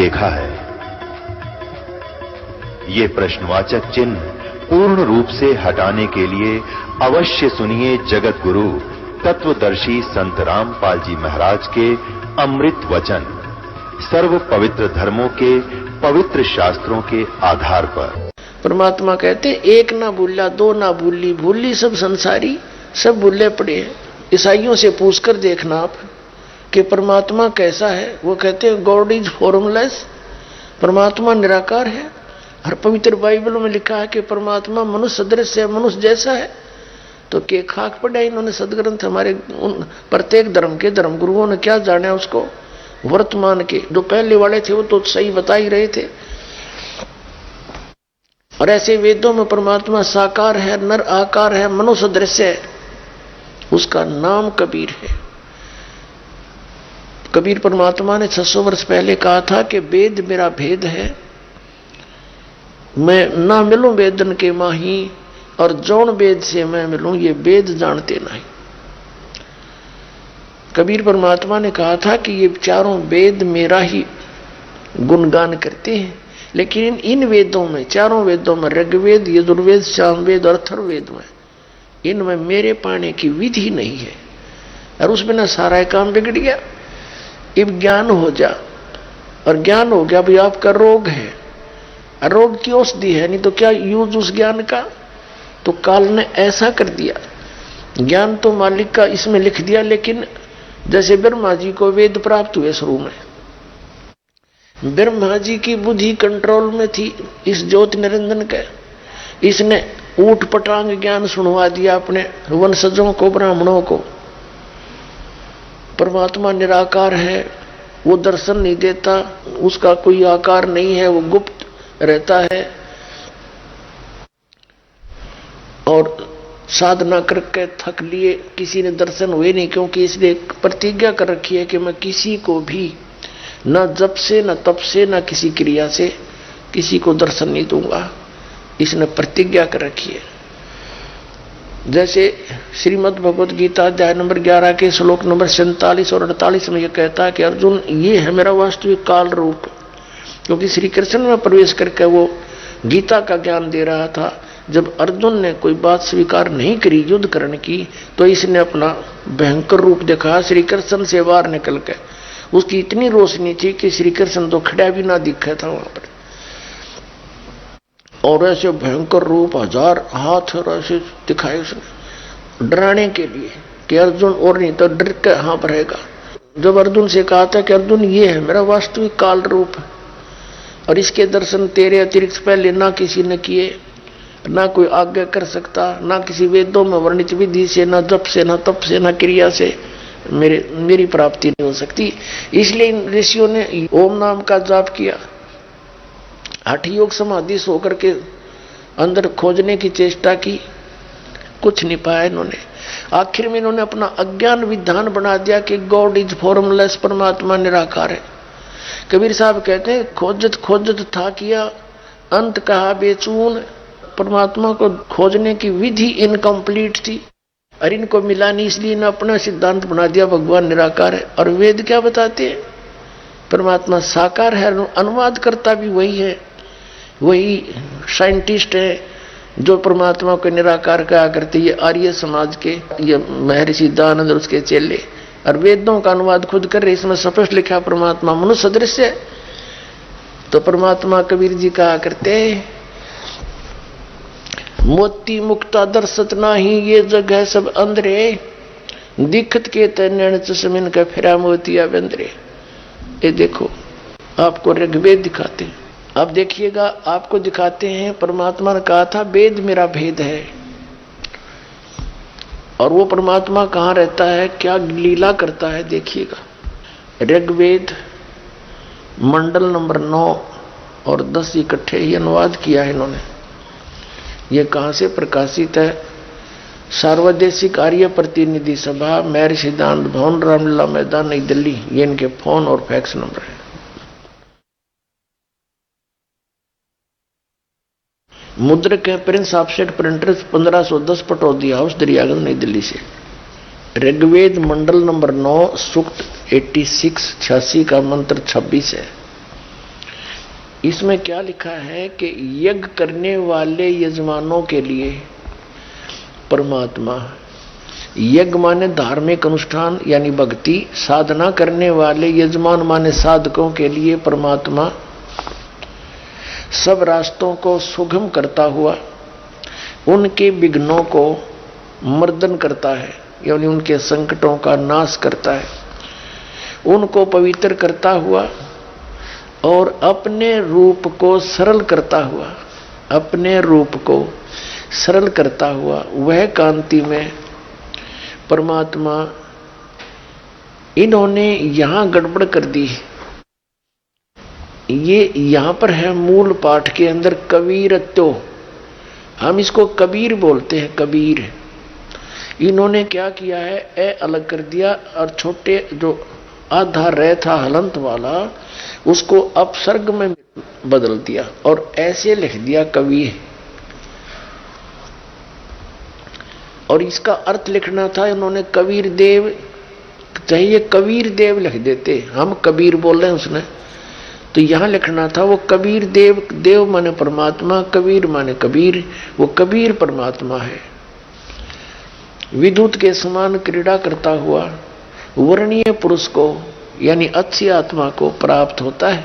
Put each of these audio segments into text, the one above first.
देखा है? ये प्रश्नवाचक चिन्ह पूर्ण रूप से हटाने के लिए अवश्य सुनिए जगत गुरु तत्वदर्शी संत रामपाल जी महाराज के अमृत वचन, सर्व पवित्र धर्मों के पवित्र शास्त्रों के आधार पर। परमात्मा कहते एक ना भूला, दो ना भूली, भूली सब संसारी, सब भूले पड़े हैं। ईसाइयों से पूछकर देखना आप कि परमात्मा कैसा है। वो कहते हैं गॉड इज फॉर्मलेस, परमात्मा निराकार है। हर पवित्र बाइबल में लिखा है कि परमात्मा मनुष्य सदृश है, मनुष्य जैसा है। तो के खाक पड़ा इन्होंने सदग्रंथ हमारे प्रत्येक धर्म के धर्म गुरुओं ने क्या जाना उसको। वर्तमान के जो पहले वाले थे वो तो सही बता ही रहे थे। और ऐसे वेदों में परमात्मा साकार है, नर आकार है, मनुष्य दृश्य है। उसका नाम कबीर है। कबीर परमात्मा ने 600 वर्ष पहले कहा था कि वेद मेरा भेद है, मैं ना मिलूं वेदन के माही, और जौन वेद से मैं मिलूं ये वेद जानते नहीं। कबीर परमात्मा ने कहा था कि ये चारों वेद मेरा ही गुणगान करते हैं, लेकिन इन वेदों में, चारों वेदों में, ऋग्वेद, यजुर्वेद, सामवेद और अथर्ववेद में, इनमें मेरे पाने की विधि नहीं है। और उस बिना सारा काम बिगड़ गया। अब ज्ञान हो जा, और ज्ञान हो गया भाई आपका रोग है, रोग की औषधि है, नहीं तो क्या यूज उस ज्ञान का। तो काल ने ऐसा कर दिया, ज्ञान तो मालिक का इसमें लिख दिया, लेकिन जैसे ब्रह्मा जी को वेद प्राप्त हुए शुरू में, ब्रह्मा जी की बुद्धि कंट्रोल में थी इस ज्योति निरंजन के। इसने ऊट पटांग ज्ञान सुनवा दिया अपने वंशजों को, ब्राह्मणों को। परमात्मा निराकार है, वो दर्शन नहीं देता, उसका कोई आकार नहीं है, वो गुप्त रहता है। और साधना करके थक लिए, किसी ने दर्शन हुए नहीं, क्योंकि इसने प्रतिज्ञा कर रखी है कि मैं किसी को भी न जप से, न तप से, न किसी क्रिया से किसी को दर्शन नहीं दूंगा। इसने प्रतिज्ञा कर रखी है। जैसे श्रीमद् भगवद गीता अध्याय नंबर 11 के श्लोक नंबर 47 और 48 में यह कहता है कि अर्जुन ये है मेरा वास्तविक काल रूप। क्योंकि श्री कृष्ण में प्रवेश करके वो गीता का ज्ञान दे रहा था। जब अर्जुन ने कोई बात स्वीकार नहीं करी युद्ध करने की, तो इसने अपना भयंकर रूप दिखाया श्री कृष्ण से बाहर निकल के। उसकी इतनी रोशनी थी कि श्री कृष्ण तो खड़ा भी ना दिखा था वहां पर। और ऐसे भयंकर रूप, 1000 हाथ और ऐसे दिखाए उसने डराने के लिए कि अर्जुन और नहीं तो डर के हाँ पर रहेगा। जब अर्जुन से कहा था कि अर्जुन ये है मेरा वास्तविक काल रूप है, और इसके दर्शन तेरे अतिरिक्त पहले ना किसी ने किए, ना कोई आज्ञा कर सकता, ना किसी वेदों में वर्णित विधि से, ना जप से, ना तप से, ना क्रिया से मेरी प्राप्ति नहीं हो सकती। इसलिए इन ऋषियों ने ओम नाम का जाप किया, हठ योग समाधि सो करके अंदर खोजने की चेष्टा की, कुछ नहीं पाया इन्होंने। आखिर में इन्होंने अपना अज्ञान विधान बना दिया कि गॉड इज फॉर्मलेस, परमात्मा निराकार है। कबीर साहब कहते हैं खोजत खोजत था किया, अंत कहा बेचून। परमात्मा को खोजने की विधि इनकम्प्लीट थी और इनको मिला नहीं, इसलिए इन्होंने अपना सिद्धांत बना दिया भगवान निराकार है। और वेद क्या बताते हैं? परमात्मा साकार है। अनुवाद करता भी वही है, वही साइंटिस्ट है जो परमात्मा को निराकार कहा करते। ये आर्य समाज के, ये महर्षि दयानंद और उसके चेले। और वेदों का अनुवाद खुद कर रहे, इसमें स्पष्ट लिखा परमात्मा मनुष्य सदृश है। तो परमात्मा कबीर जी कहा करते मोती मुक्ता दर्शत नाही, ये जग है सब अंधरे, दिखत के तैन चश्मिन का फिरा मोतिया बंदरे। ये देखो आपको ऋग्वेद दिखाते हैं, आप देखिएगा आपको दिखाते हैं। परमात्मा ने कहा था वेद मेरा भेद है, और वो परमात्मा कहाँ रहता है, क्या लीला करता है देखिएगा। ऋग्वेद मंडल नंबर 9 और 10 इकट्ठे ही अनुवाद किया है इन्होंने। ये कहाँ से प्रकाशित है? सार्वदेशिक आर्य प्रतिनिधि सभा, महर्षि दयानंद भवन, रामलीला मैदान, नई दिल्ली। ये इनके फोन और फैक्स नंबर है। मुद्रक है Prince offset printers, 1510 Pataudi house, Daryaganj, नई दिल्ली से। ऋग्वेद मंडल नंबर 9 सूक्त 86 का मंत्र 26 है। इसमें क्या लिखा है कि यज्ञ करने वाले यजमानों के लिए परमात्मा, यज्ञ माने धार्मिक अनुष्ठान यानी भक्ति, साधना करने वाले यजमान माने साधकों के लिए परमात्मा सब रास्तों को सुगम करता हुआ उनके विघ्नों को मर्दन करता है, यानी उनके संकटों का नाश करता है, उनको पवित्र करता हुआ और अपने रूप को सरल करता हुआ, अपने रूप को सरल करता हुआ वह कांति में परमात्मा। इन्होंने यहां गड़बड़ कर दी। ये यहां पर है मूल पाठ के अंदर कबीरत्व, हम इसको कबीर बोलते हैं, कबीर। इन्होंने क्या किया है, ए अलग कर दिया और छोटे जो आधा रह था हलंत वाला उसको अपसर्ग में बदल दिया और ऐसे लिख दिया कवि। और इसका अर्थ लिखना था इन्होंने कबीर देव, चाहिए कबीर देव लिख देते, हम कबीर बोल रहे हैं उसने, तो यहां लिखना था वो कबीर देव। देव माने परमात्मा, कबीर माने कबीर, वो कबीर परमात्मा है। विद्युत के समान क्रीड़ा करता हुआ वर्णीय पुरुष को यानी अच्छी आत्मा को प्राप्त होता है।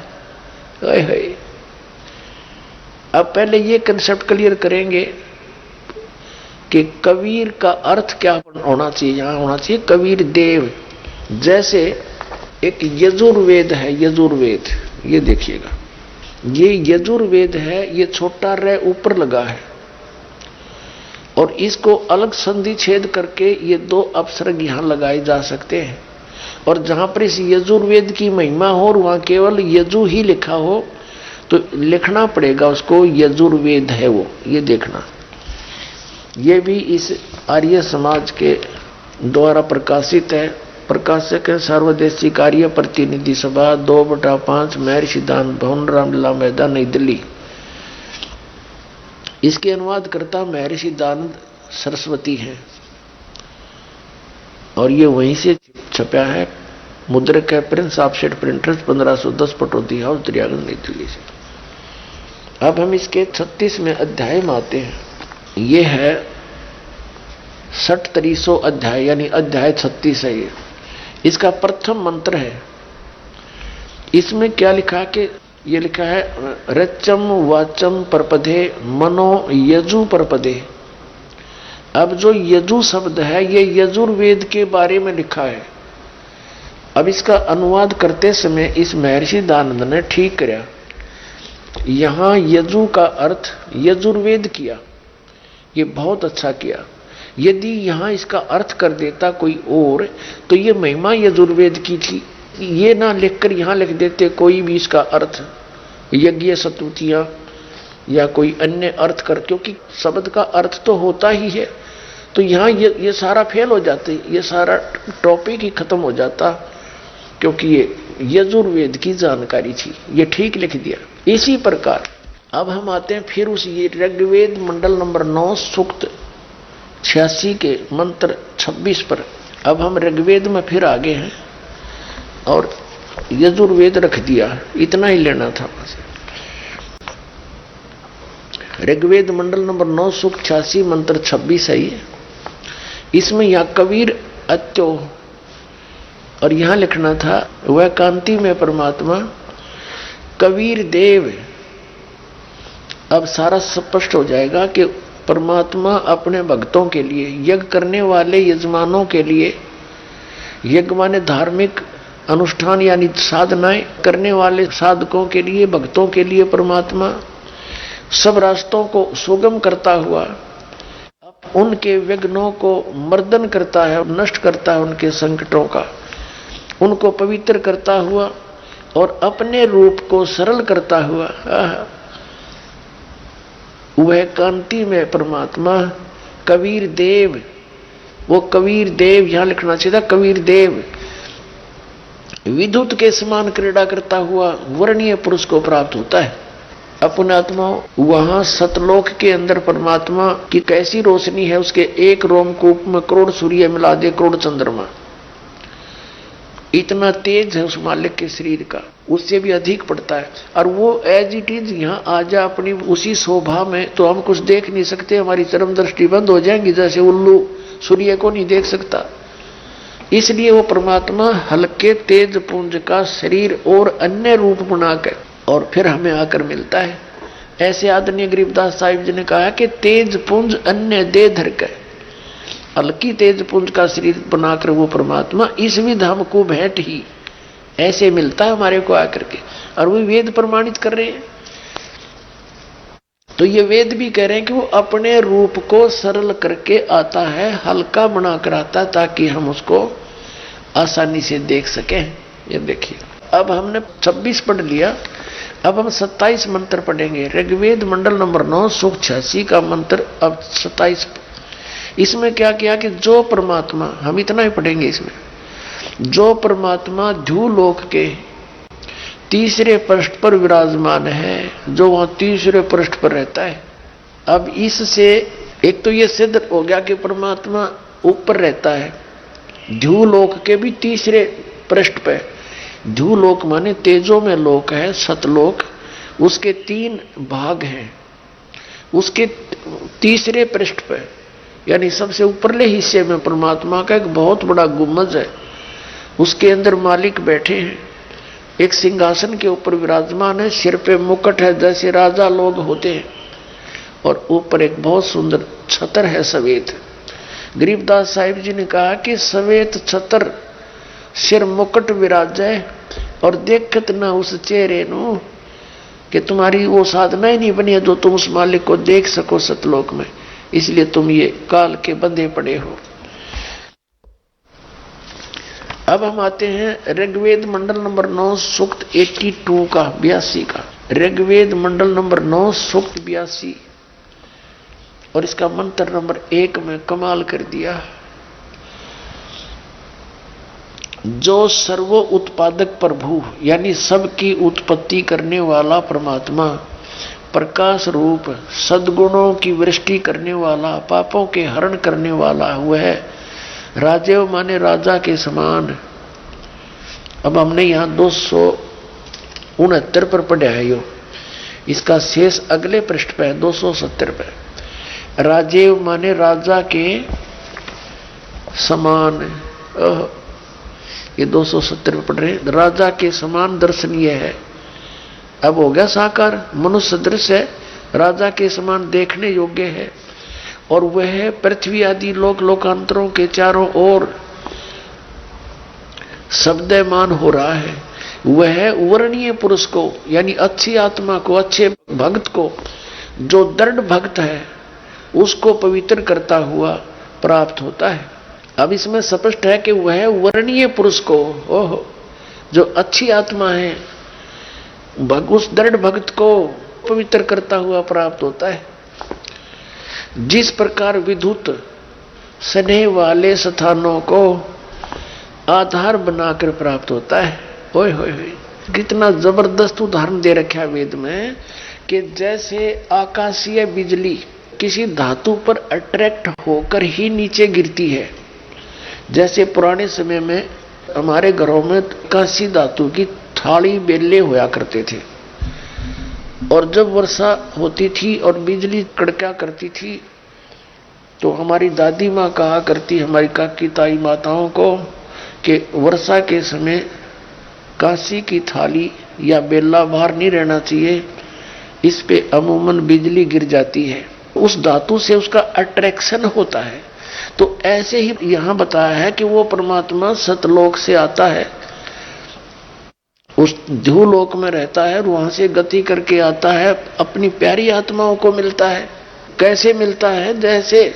अब पहले ये कंसेप्ट क्लियर करेंगे कि कबीर का अर्थ क्या होना चाहिए। यहां होना चाहिए कबीर देव। जैसे एक यजुर्वेद है, यजुर्वेद, ये देखिएगा, ये यजुर्वेद है, ये छोटा रे ऊपर लगा है और इसको अलग संधि छेद करके ये दो अपसर्ग यहां लगाए जा सकते हैं। और जहां पर इस यजुर्वेद की महिमा हो और वहां केवल यजु ही लिखा हो तो लिखना पड़ेगा उसको यजुर्वेद है वो, ये देखना। ये भी इस आर्य समाज के द्वारा प्रकाशित है। प्रकाशक है सर्वदेशी कार्य प्रतिनिधि सभा 2/5 महर्षि दानंद भवन, रामलीला मैदान, नई दिल्ली। इसके अनुवाद करता महर्षि दानंद सरस्वती है और ये वहीं से छपा है। मुद्रक है Prince offset printers 1510 Pataudi house, Daryaganj, नई दिल्ली से। अब हम इसके 36वें अध्याय में आते हैं। ये है 6300 अध्याय यानी अध्याय 36 है ये। इसका प्रथम मंत्र है। इसमें क्या लिखा कि ये लिखा है रचम वाचम परपदे मनो यजु परपदे। अब जो यजु शब्द है ये यजुर्वेद के बारे में लिखा है। अब इसका अनुवाद करते समय इस महर्षि दानंद ने ठीक किया, यहां यजु का अर्थ यजुर्वेद किया, ये बहुत अच्छा किया। यदि यहां इसका अर्थ कर देता कोई और तो ये महिमा यजुर्वेद की थी, ये ना लिखकर यहां लिख देते कोई भी इसका अर्थ यज्ञ सतुतियां या कोई अन्य अर्थ कर, क्योंकि शब्द का अर्थ तो होता ही है। तो यहां ये सारा फेल हो जाते, ये सारा टॉपिक ही खत्म हो जाता, क्योंकि ये यजुर्वेद की जानकारी थी, ये ठीक लिख दिया। इसी प्रकार अब हम आते हैं फिर उस ये ऋग्वेद मंडल नंबर 9 सूक्त 86 के मंत्र 26 पर। अब हम ऋग्वेद में फिर आगे हैं और यजुर्वेद रख दिया, इतना ही लेना था बस। ऋग्वेद मंडल नंबर 9 सूक्त 86 मंत्र 26 है ये। इसमें यहां कबीर अत्यो और यहां लिखना था वह कांति में परमात्मा कबीर देव। अब सारा स्पष्ट हो जाएगा कि परमात्मा अपने भक्तों के लिए, यज्ञ करने वाले यजमानों के लिए, यज्ञ माने धार्मिक अनुष्ठान यानी साधनाएं करने वाले साधकों के लिए, भक्तों के लिए परमात्मा सब रास्तों को सुगम करता हुआ उनके विघ्नों को मर्दन करता है, नष्ट करता है उनके संकटों का, उनको पवित्र करता हुआ और अपने रूप को सरल करता हुआ वह कांति में परमात्मा कबीर देव। वो कबीर देव यहां लिखना चाहिए था कबीर देव। विद्युत के समान क्रीड़ा करता हुआ वर्णीय पुरुष को प्राप्त होता है। अपने आत्मा वहां सतलोक के अंदर परमात्मा की कैसी रोशनी है, उसके एक रोमकूप में करोड़ सूर्य मिला दे, करोड़ चंद्रमा। इतना तेज है उस मालिक के शरीर का, उससे भी अधिक पड़ता है। और वो एज इट इज यहाँ आ जा अपनी उसी शोभा में, तो हम कुछ देख नहीं सकते, हमारी चरम दृष्टि बंद हो जाएंगी, जैसे उल्लू सूर्य को नहीं देख सकता। इसलिए वो परमात्मा हल्के तेज पुंज का शरीर और अन्य रूप बनाकर और फिर हमें आकर मिलता है। ऐसे आदरणीय गरीबदास साहिब जी ने कहा कि तेज पुंज अन्य दे धर के, हल्की तेज पुंज का शरीर बनाकर वो परमात्मा इस विध हमको भेंट ही ऐसे मिलता है हमारे को आकर के। और वो वेद प्रमाणित कर रहे हैं। तो ये वेद भी कह रहे हैं कि वो अपने रूप को सरल करके आता है, हल्का बनाकर आता है, ताकि हम उसको आसानी से देख सकें। ये देखिए, अब हमने 26 पढ़ लिया, अब हम 27 मंत्र पढ़ेंगे। ऋग्वेद मंडल नंबर 9 सूक्त 86 का मंत्र अब 27। इसमें क्या किया कि जो परमात्मा, हम इतना ही पढ़ेंगे इसमें, जो परमात्मा ध्रुवलोक के तीसरे पृष्ठ पर विराजमान है, जो वहां तीसरे पृष्ठ पर रहता है। अब इससे एक तो ये सिद्ध हो गया कि परमात्मा ऊपर रहता है, ध्रुवलोक के भी तीसरे पृष्ठ पे। ध्रुवलोक माने तेजो में लोक है, सतलोक, उसके 3 भाग हैं, उसके तीसरे पृष्ठ पे, यानी सबसे ऊपरले हिस्से में परमात्मा का एक बहुत बड़ा गुम्बद है, उसके अंदर मालिक बैठे हैं, एक सिंहासन के ऊपर विराजमान है, सिर पे मुकुट है जैसे राजा लोग होते हैं, और ऊपर एक बहुत सुंदर छतर है सफेद। गरीबदास साहिब जी ने कहा कि सफेद छतर सिर मुकुट विराजे और देखत ना उस चेहरे नु कि तुम्हारी वो साधना ही नहीं बनी है जो तुम उस मालिक को देख सको सतलोक में, इसलिए तुम ये काल के बंधे पड़े हो। अब हम आते हैं ऋग्वेद मंडल नंबर 9 सूक्त 82 का 82 का। ऋग्वेद मंडल नंबर 9 सूक्त 82 और इसका मंत्र नंबर 1 में कमाल कर दिया। जो सर्वो उत्पादक प्रभु यानी सबकी उत्पत्ति करने वाला परमात्मा, प्रकाश रूप सद्गुणों की वृष्टि करने वाला, पापों के हरण करने वाला हुआ है, राजेव माने राजा के समान। अब हमने यहाँ 269 पर पढ़ा है यो, इसका शेष अगले पृष्ठ पे है 270 पे। राजेव माने राजा के समान, ये 270 पे पढ़ रहे हैं। राजा के समान दर्शनीय है, अब हो गया साकार, मनुष्य दृश्य है, राजा के समान देखने योग्य है, और वह पृथ्वी आदि लोकांतरों के चारों ओर शब्दमान हो रहा है। वह वर्णीय पुरुष को यानी अच्छी आत्मा को, अच्छे भक्त को, जो दृढ़ भक्त है उसको पवित्र करता हुआ प्राप्त होता है। अब इसमें स्पष्ट है कि वह वर्णीय पुरुष को, ओहो, जो अच्छी आत्मा है, उस दृढ़ भक्त को पवित्र करता हुआ प्राप्त होता है। जिस प्रकार विद्युत स्नेह वाले स्थानों को आधार बनाकर प्राप्त होता है। ओए होए होए, कितना जबरदस्त उदाहरण दे रखा है वेद में कि जैसे आकाशीय बिजली किसी धातु पर अट्रैक्ट होकर ही नीचे गिरती है। जैसे पुराने समय में हमारे घरों में कांसी धातु की थाली बेले होया करते थे, और जब वर्षा होती थी और बिजली कड़का करती थी तो हमारी दादी माँ कहा करती, हमारी काकी ताई माताओं को, कि वर्षा के समय कांसी की थाली या बेला बाहर नहीं रहना चाहिए, इस पे अमूमन बिजली गिर जाती है, उस धातु से उसका अट्रैक्शन होता है। तो ऐसे ही यहां बताया है कि वो परमात्मा सतलोक से आता है, उस ध्रुवलोक में रहता है और वहां से गति करके आता है, अपनी प्यारी आत्माओं को मिलता है। कैसे मिलता है? जैसे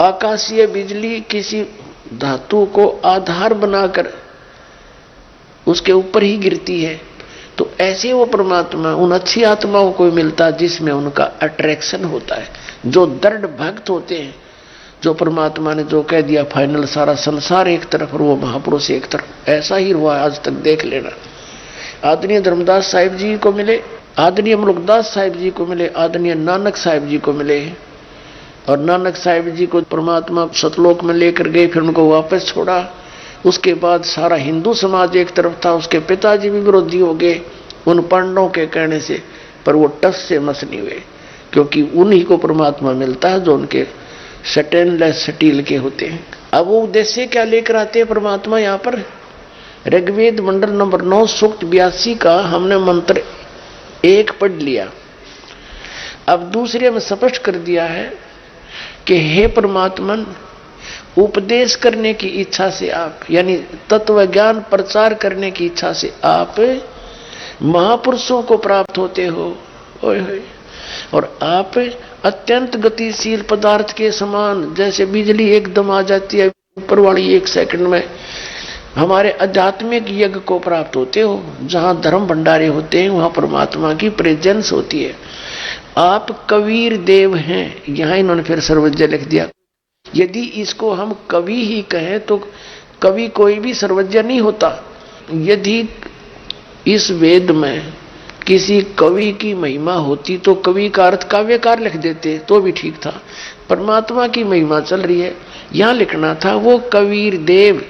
आकाशीय बिजली किसी धातु को आधार बनाकर उसके ऊपर ही गिरती है, तो ऐसे वो परमात्मा उन अच्छी आत्माओं को मिलता है जिसमें उनका अट्रैक्शन होता है, जो दृढ़ भक्त होते हैं। जो परमात्मा ने जो कह दिया फाइनल, सारा संसार एक तरफ और वो महापुरुष एक तरफ, ऐसा ही हुआ आज तक, देख लेना। आदरणीय धर्मदास साहिब जी को मिले, आदरणीय मुल्कदास साहिब जी को मिले, आदरणीय नानक साहिब जी को मिले, और नानक साहिब जी को परमात्मा सतलोक में लेकर गए, फिर उनको वापस छोड़ा, उसके बाद सारा हिंदू समाज एक तरफ था, उसके पिताजी भी विरोधी हो गए उन पांडवों के कहने से, पर वो टस से मस नहीं हुए, क्योंकि उन्हीं को परमात्मा मिलता है जो उनके स्टेनलेस स्टील के होते हैं। अब वो उद्देश्य क्या लेकर आते हैं परमात्मा यहाँ पर? ऋग्वेद मंडल नंबर 9 सूक्त 82 का हमने मंत्र 1 पढ़ लिया। अब दूसरे में स्पष्ट कर दिया है कि हे परमात्मन, उपदेश करने की इच्छा से आप, यानी तत्व ज्ञान प्रचार करने की इच्छा से आप महापुरुषों को प्राप्त होते हो। और आप अत्यंत गतिशील पदार्थ के समान, जैसे बिजली एकदम आ जाती है ऊपर वाली 1 सेकंड में, हमारे आध्यात्मिक यज्ञ को प्राप्त होते हो। जहां धर्म भंडारे होते हैं वहां परमात्मा की प्रेजेंस होती है। आप कबीर देव हैं, यहां इन्होंने फिर सर्वज्ञ लिख दिया। यदि इसको हम कवि ही कहें तो कवि कोई भी सर्वज्ञ नहीं होता। यदि इस वेद में किसी कवि की महिमा होती तो कवि का अर्थ काव्यकार लिख देते तो भी ठीक था। परमात्मा की महिमा चल रही है, यहां लिखना था वो कबीर देव।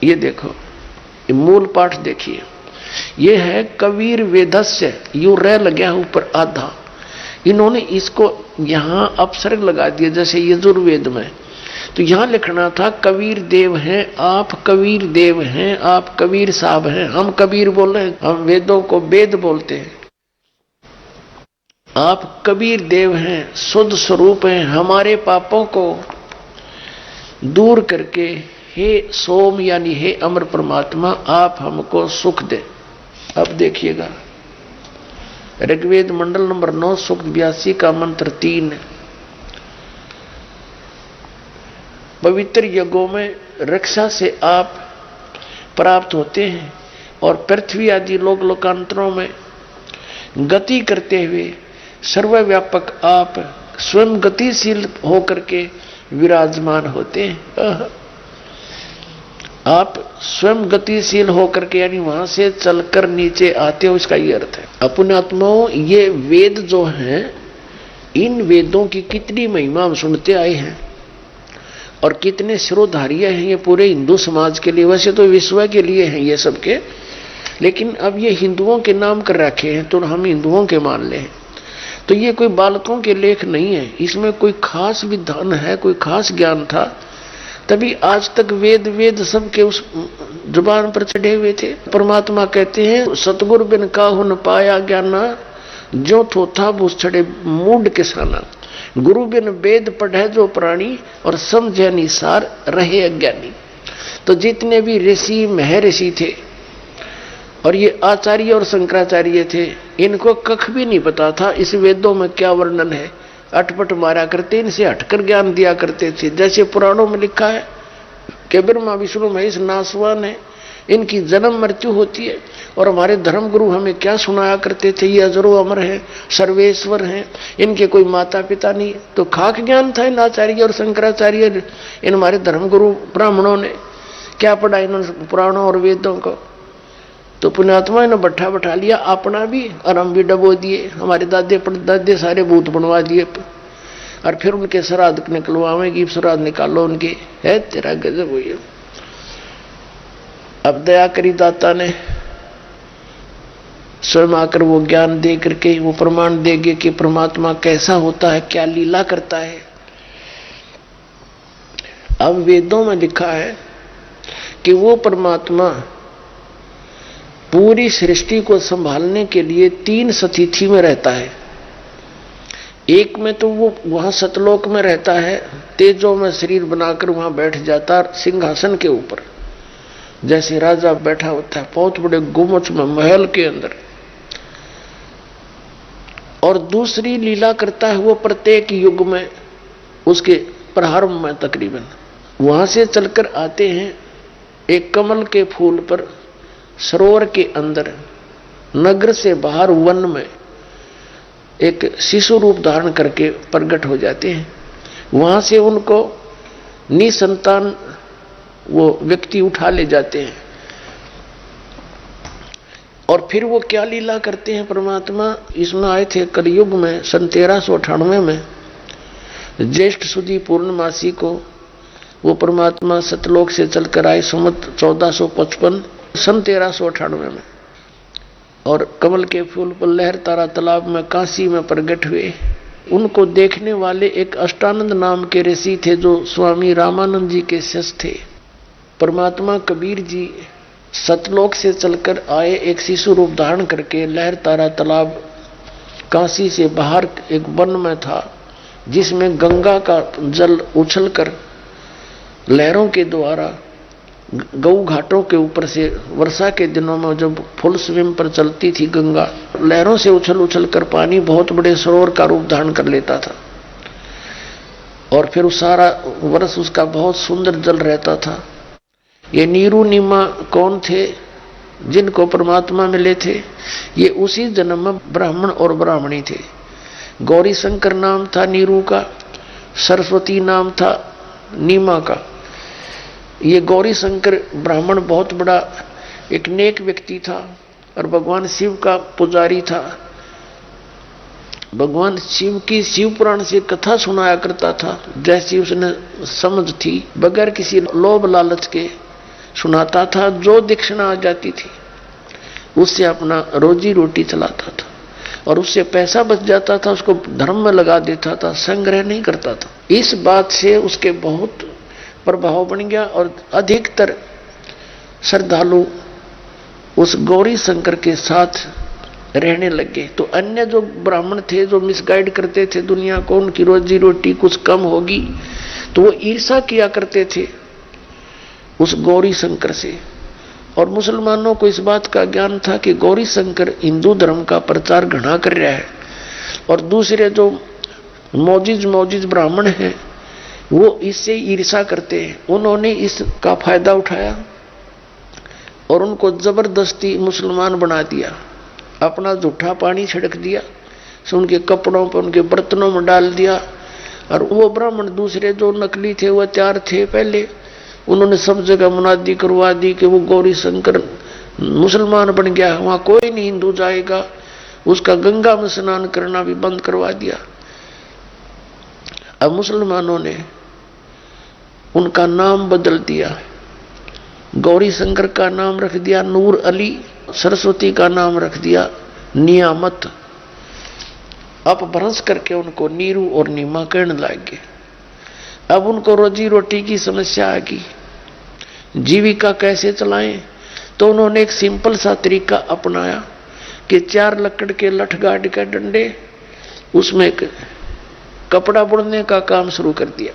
ये देखो, ये मूल पाठ देखिए, ये है कबीर वेदस्य, यू रह लगा ऊपर आधा, इन्होंने इसको यहां अपसर्ग लगा दिया जैसे यजुर्वेद में। तो यहां लिखना था कबीर देव हैं आप, कबीर देव हैं आप, कबीर साहब हैं। हम कबीर बोल रहे हैं, हम वेदों को वेद बोलते हैं। आप कबीर देव हैं, शुद्ध स्वरूप हैं, हमारे पापों को दूर करके हे सोम यानी हे अमर परमात्मा आप हमको सुख दे। अब देखिएगा ऋग्वेद मंडल नंबर 9 सूक्त 82 का मंत्र 3। पवित्र यज्ञों में रक्षा से आप प्राप्त होते हैं और पृथ्वी आदि लोक लोकांतरों में गति करते हुए सर्वव्यापक आप स्वयं गतिशील होकर के विराजमान होते हैं। आप स्वयं गतिशील होकर के यानी वहां से चलकर नीचे आते हो, इसका ये अर्थ है। अपने आत्माओं, ये वेद जो हैं, इन वेदों की कितनी महिमा हम सुनते आए हैं और कितने शिरोधार्य हैं ये पूरे हिंदू समाज के लिए। वैसे तो विश्व के लिए हैं ये सबके, लेकिन अब ये हिंदुओं के नाम कर रखे हैं तो हम हिंदुओं के मान ले। तो ये कोई बालकों के लेख नहीं है, इसमें कोई खास विधान है, कोई खास ज्ञान था, तभी आज तक वेद सबके उस जुबान पर चढ़े हुए थे। परमात्मा कहते हैं सतगुरु बिन काहु न पाया ज्ञाना, जो थोथा भूस छड़े मूड किसाना। गुरु बिन वेद पढ़े जो प्राणी, और समझे निसार रहे अज्ञानी। तो जितने भी ऋषि महर्षि थे और ये आचार्य और शंकराचार्य थे, इनको कख भी नहीं पता था इस वेदों में क्या वर्णन है। अटपट मारा करते, इनसे हटकर ज्ञान दिया करते थे। जैसे पुराणों में लिखा है कि ब्रह्मा विष्णु महेश नासवान है, इनकी जन्म मृत्यु होती है। और हमारे धर्म गुरु हमें क्या सुनाया करते थे, ये अजरो अमर है, सर्वेश्वर हैं, इनके कोई माता पिता नहीं। तो खाक ज्ञान था इन आचार्य और शंकराचार्य, इन हमारे धर्म गुरु ब्राह्मणों ने क्या पढ़ा इन्होंने पुराणों और वेदों को। तो पुण्यात्मा ने बैठा बैठा लिया अपना भी, और हम भी डबो दिए। हमारे दादे परदादे सारे भूत बनवा दिए, और फिर उनके श्राद्ध निकलवाएंगे, श्राद्ध निकालो उनके। है तेरा गजब हुई। अब दया करी दाता ने स्वयं आकर वो ज्ञान दे करके वो प्रमाण देंगे कि परमात्मा कैसा होता है, क्या लीला करता है। अब वेदों में लिखा है कि वो परमात्मा पूरी सृष्टि को संभालने के लिए 3 सतिथि में रहता है। एक में तो वो वहां सतलोक में रहता है, तेजों में शरीर बनाकर वहां बैठ जाता है सिंहासन के ऊपर, जैसे राजा बैठा होता है बहुत बड़े गुम्बद में महल के अंदर। और दूसरी लीला करता है वो प्रत्येक युग में, उसके प्रारंभ में तकरीबन वहां से चलकर आते हैं एक कमल के फूल पर, सरोवर के अंदर, नगर से बाहर वन में एक शिशु रूप धारण करके प्रकट हो जाते हैं। वहां से उनको निसंतान वो व्यक्ति उठा ले जाते हैं। और फिर वो क्या लीला करते हैं परमात्मा, इसमें आए थे कलयुग में सन 1398 में ज्येष्ठ सुदी पूर्णमासी को वो परमात्मा सतलोक से चलकर आए संवत 1455 सन 1398 में, और कमल के फूल पर लहर तारा तालाब में काशी में प्रकट हुए। उनको देखने वाले एक अष्टानंद नाम के ऋषि थे जो स्वामी रामानंद जी के शिष्य थे। परमात्मा कबीर जी सतलोक से चलकर आए, एक शिशु रूप धारण करके लहर तारा तालाब काशी से बाहर एक वन में था, जिसमें गंगा का जल उछलकर लहरों के द्वारा गऊ घाटों के ऊपर से वर्षा के दिनों में जब फुल स्विम पर चलती थी गंगा, लहरों से उछल उछल कर पानी बहुत बड़े सरोवर का रूप धारण कर लेता था, और फिर सारा वर्ष उसका बहुत सुंदर जल रहता था। ये नीरू नीमा कौन थे जिनको परमात्मा मिले थे? ये उसी जन्म में ब्राह्मण और ब्राह्मणी थे। गौरी शंकर नाम था नीरू का, सरस्वती नाम था नीमा का। ये गौरी शंकर ब्राह्मण बहुत बड़ा एक नेक व्यक्ति था और भगवान शिव का पुजारी था। भगवान शिव की शिव पुराण से कथा सुनाया करता था, जैसी उसने समझ थी, बगैर किसी लोभ लालच के सुनाता था। जो दक्षिणा आ जाती थी उससे अपना रोजी रोटी चलाता था, और उससे पैसा बच जाता था उसको धर्म में लगा देता था, संग्रह नहीं करता था। इस बात से उसके बहुत प्रभाव बन गया और अधिकतर श्रद्धालु उस गौरी शंकर के साथ रहने लगे। तो अन्य जो ब्राह्मण थे जो मिसगाइड करते थे दुनिया को, उनकी रोजी रोटी कुछ कम होगी तो वो ईर्ष्या किया करते थे उस गौरी शंकर से। और मुसलमानों को इस बात का ज्ञान था कि गौरी शंकर हिंदू धर्म का प्रचार घना कर रहा है, और दूसरे जो मौजिज ब्राह्मण हैं वो इससे ईर्ष्या करते हैं। उन्होंने इसका फायदा उठाया और उनको जबरदस्ती मुसलमान बना दिया, अपना जूठा पानी छिड़क दिया, सो उनके कपड़ों पर उनके बर्तनों में डाल दिया। और वो ब्राह्मण दूसरे जो नकली थे वो तैयार थे पहले, उन्होंने सब जगह मुनादी करवा दी कि वो गौरी शंकर मुसलमान बन गया, वहां कोई नहीं हिंदू जाएगा। उसका गंगा में स्नान करना भी बंद करवा दिया। अब मुसलमानों ने उनका नाम बदल दिया, गौरी शंकर का नाम रख दिया नूर अली, सरस्वती का नाम रख दिया नियामत। अपभ्रंश करके उनको नीरू और नीमा कहने लगे। अब उनको रोजी रोटी की समस्या आ गई, जीविका कैसे चलाएं? तो उन्होंने एक सिंपल सा तरीका अपनाया कि 4 लकड़ के लठगाड़ के डंडे, उसमें एक कपड़ा बुनने का काम शुरू कर दिया,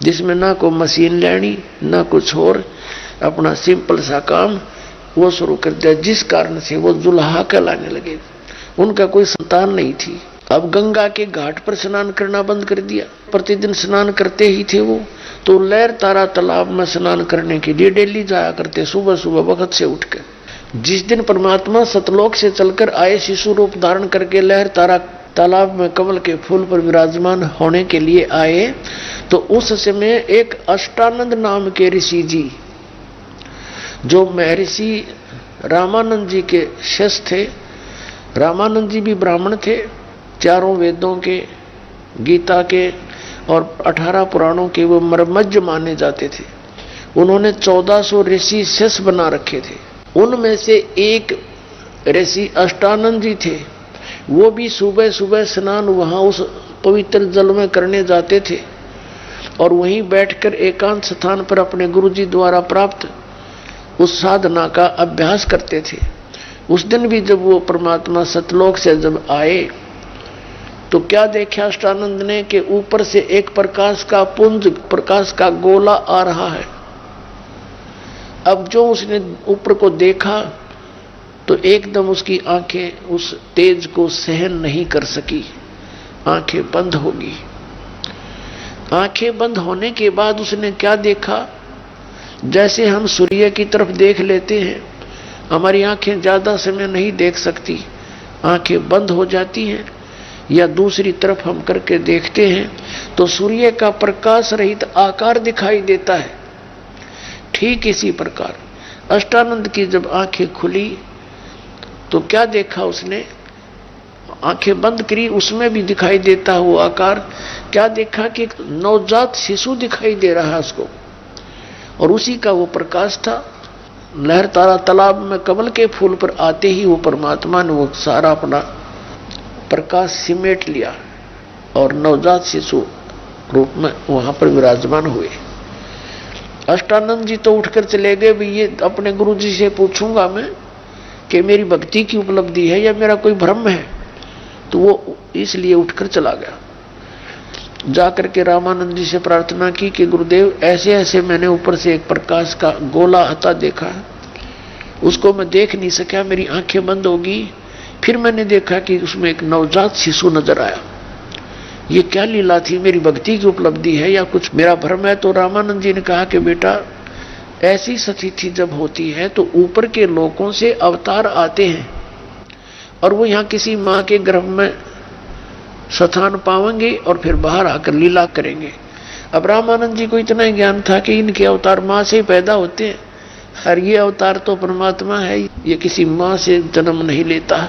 जिसमें ना कोई मशीन लेनी ना कुछ और, अपना सिंपल सा काम वो शुरू कर दिया, जिस कारण से वो जुल्हा कहलाने लगे। उनका कोई संतान नहीं थी। अब गंगा के घाट पर स्नान करना बंद कर दिया, प्रतिदिन स्नान करते ही थे वो, तो लहर तारा तालाब में स्नान करने के लिए डेली जाया करते, सुबह सुबह वक्त से उठकर। जिस दिन परमात्मा सतलोक से चलकर आए शिशु रूप धारण करके लहर तारा तालाब में कमल के फूल पर विराजमान होने के लिए आए, तो उस समय एक अष्टानंद नाम के ऋषि जी, जो महर्षि रामानंद जी के शिष्य थे, रामानंद जी भी ब्राह्मण थे, 4 वेदों के, गीता के और 18 पुराणों के वो मर्मज्ञ माने जाते थे। उन्होंने 1400 ऋषि शिष्य बना रखे थे। उनमें से एक ऋषि अष्टानंद जी थे, वो भी सुबह सुबह स्नान वहां उस पवित्र जल में करने जाते थे, और वहीं बैठकर एकांत स्थान पर अपने गुरुजी द्वारा प्राप्त उस साधना का अभ्यास करते थे। उस दिन भी जब वो परमात्मा सतलोक से जब आए, तो क्या देखा अष्टानंद ने कि ऊपर से एक प्रकाश का पुंज, प्रकाश का गोला आ रहा है। अब जो उसने ऊपर को देखा तो एकदम उसकी आंखें उस तेज को सहन नहीं कर सकी, आंखें बंद होगी। आंखें बंद होने के बाद उसने क्या देखा? जैसे हम सूर्य की तरफ देख लेते हैं, हमारी आंखें ज्यादा समय नहीं देख सकती, आंखें बंद हो जाती हैं, या दूसरी तरफ हम करके देखते हैं तो सूर्य का प्रकाश रहित आकार दिखाई देता है। ठीक इसी प्रकार अष्टानंद की जब आंखें खुली तो क्या देखा उसने? आंखें बंद करी, उसमें भी दिखाई देता हुआ आकार। क्या देखा कि एक नवजात शिशु दिखाई दे रहा है उसको, और उसी का वो प्रकाश था। लहरतारा तालाब में कमल के फूल पर आते ही वो परमात्मा ने वो सारा अपना प्रकाश सिमेट लिया और नवजात शिशु रूप में वहां पर विराजमान हुए। अष्टानंद जी तो उठकर चले गए, भी ये अपने गुरु जी से पूछूंगा मैं कि मेरी भक्ति की उपलब्धि है या मेरा कोई भ्रम है। तो वो इसलिए उठकर चला गया। जाकर के रामानंद जी से प्रार्थना की कि गुरुदेव ऐसे ऐसे मैंने ऊपर से एक प्रकाश का गोला आता देखा है, उसको मैं देख नहीं सका, मेरी आंखें बंद होगी। फिर मैंने देखा कि उसमें एक नवजात शिशु नजर आया। ये क्या लीला थी, मेरी भक्ति की उपलब्धि है या कुछ मेरा भ्रम है? तो रामानंद जी ने कहा कि बेटा ऐसी स्थिति जब होती है तो ऊपर के लोकों से अवतार आते हैं और वो यहाँ किसी माँ के गर्भ में स्थान पाएंगे और फिर बाहर आकर लीला करेंगे। अब रामानंद जी को इतना ज्ञान था कि इनके अवतार माँ से ही पैदा होते हैं, और ये अवतार तो परमात्मा है, ये किसी माँ से जन्म नहीं लेता,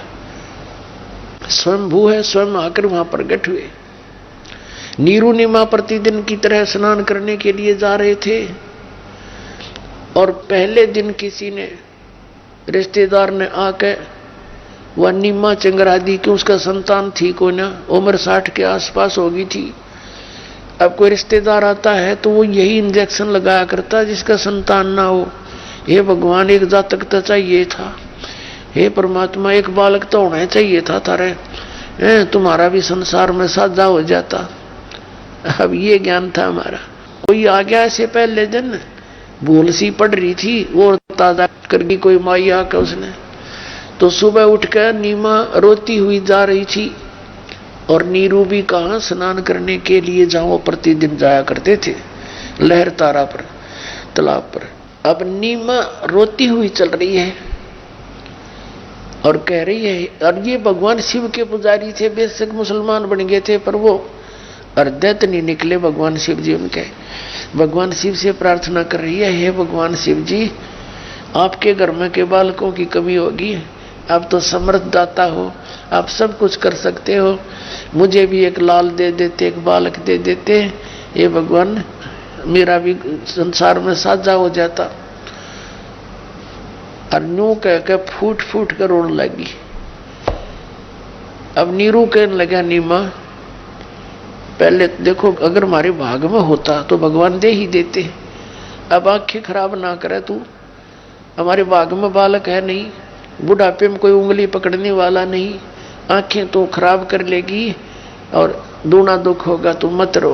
स्वयंभू है, स्वयं आकर वहां प्रकट हुए। नीरू ने मां प्रतिदिन की तरह स्नान करने के लिए जा रहे थे और पहले दिन किसी ने रिश्तेदार ने आके वह नीमा चंगरा दी कि उसका संतान थी कोई ना, उम्र 60 के आसपास होगी थी। अब कोई रिश्तेदार आता है तो वो यही इंजेक्शन लगाया करता जिसका संतान ना हो। हे भगवान, एक जातक तो चाहिए था, हे परमात्मा एक बालक तो होना चाहिए था तारे, तुम्हारा भी संसार में साझा हो जाता। अब ये ज्ञान था हमारा। कोई आ गया ऐसे पहले दिन, भूल सी पड़ रही थी, वो ताजा करके कोई माई आकर उसने, तो सुबह उठकर नीमा रोती हुई जा रही थी और नीरू भी कहाँ स्नान करने के लिए जहाँ प्रतिदिन जाया करते थे लहरतारा पर, तालाब पर। अब नीमा रोती हुई चल रही है और कह रही है, और ये भगवान शिव के पुजारी थे, बेशक मुसलमान बन गए थे पर वो अर्धत नहीं निकले भगवान शिव जी उनके। भगवान शिव से प्रार्थना कर रही है, हे भगवान शिव जी, आपके घर में के बालकों की कमी होगी, आप तो समर्थ दाता हो, आप सब कुछ कर सकते हो, मुझे भी एक लाल दे देते, एक बालक दे देते, ये भगवान मेरा भी संसार में साझा हो जाता। और न्यू कह के फूट फूट कर रोने लगी। अब नीरू कहने लगा, नीमा पहले देखो अगर हमारे भाग में होता तो भगवान दे ही देते, अब आंखें खराब ना करे तू, हमारे भाग में बालक है नहीं, बुढ़ापे में कोई उंगली पकड़ने वाला नहीं, आंखें तो खराब कर लेगी और दूना दुख होगा, तो मत रो।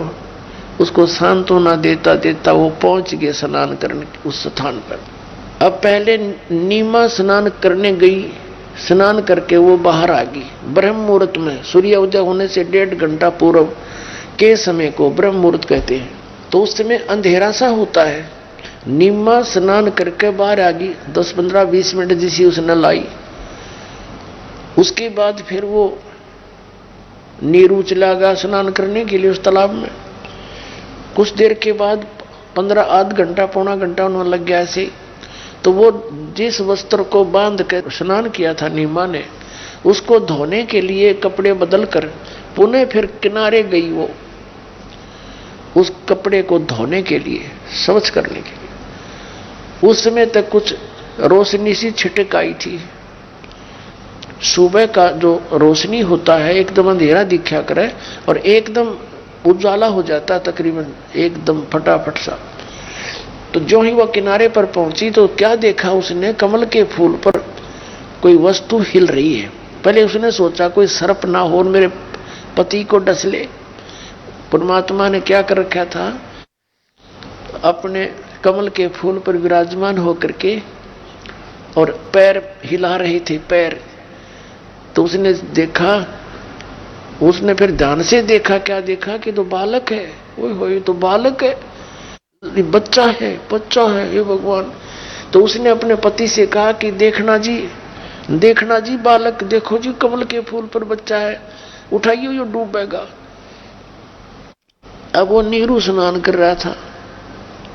उसको सांत्वना देता देता वो पहुंच गए स्नान करने उस स्थान पर। अब पहले नीमा स्नान करने गई, स्नान करके वो बाहर आ गई ब्रह्म मुहूर्त में, सूर्य उदय होने से 1.5 घंटा पूर्व के समय को ब्रह्म मुहूर्त कहते हैं। तो उस समय अंधेरा सा होता है। नीमा स्नान करके बाहर आ गई, 10, 15, 20 मिनट जिसी उसने लाई। उसके बाद फिर वो नीरू चला गया स्नान करने के लिए उस तालाब में। कुछ देर के बाद 15 आध घंटा पौना घंटा उन्होंने लग गया ऐसे। तो वो जिस वस्त्र को बांध कर स्नान किया था नीमा ने, उसको धोने के लिए कपड़े बदल कर पुनः फिर किनारे गई वो, उस कपड़े को धोने के लिए, स्वच्छ करने के लिए। उस समय तक कुछ रोशनी सी छिटक आई थी। सुबह का जो रोशनी होता है एकदम अंधेरा दिखा करे और एकदम उजाला हो जाता, तकरीबन एकदम फटाफट सा। तो जो ही वह किनारे पर पहुंची तो क्या देखा उसने, कमल के फूल पर कोई वस्तु हिल रही है। पहले उसने सोचा कोई सर्प ना हो और मेरे पति को डस ले। परमात्मा ने क्या कर रखा था, अपने कमल के फूल पर विराजमान होकर के और पैर हिला रहे थे पैर। तो उसने देखा, उसने फिर ध्यान से देखा, क्या देखा कि तो बालक है। ओए तो बालक है, बच्चा है, बच्चा है, ये भगवान। तो उसने अपने पति से कहा कि देखना जी बालक, देखो जी कमल के फूल पर बच्चा है, उठाइए ये डूबेगा। अब वो नीरू स्नान कर रहा था,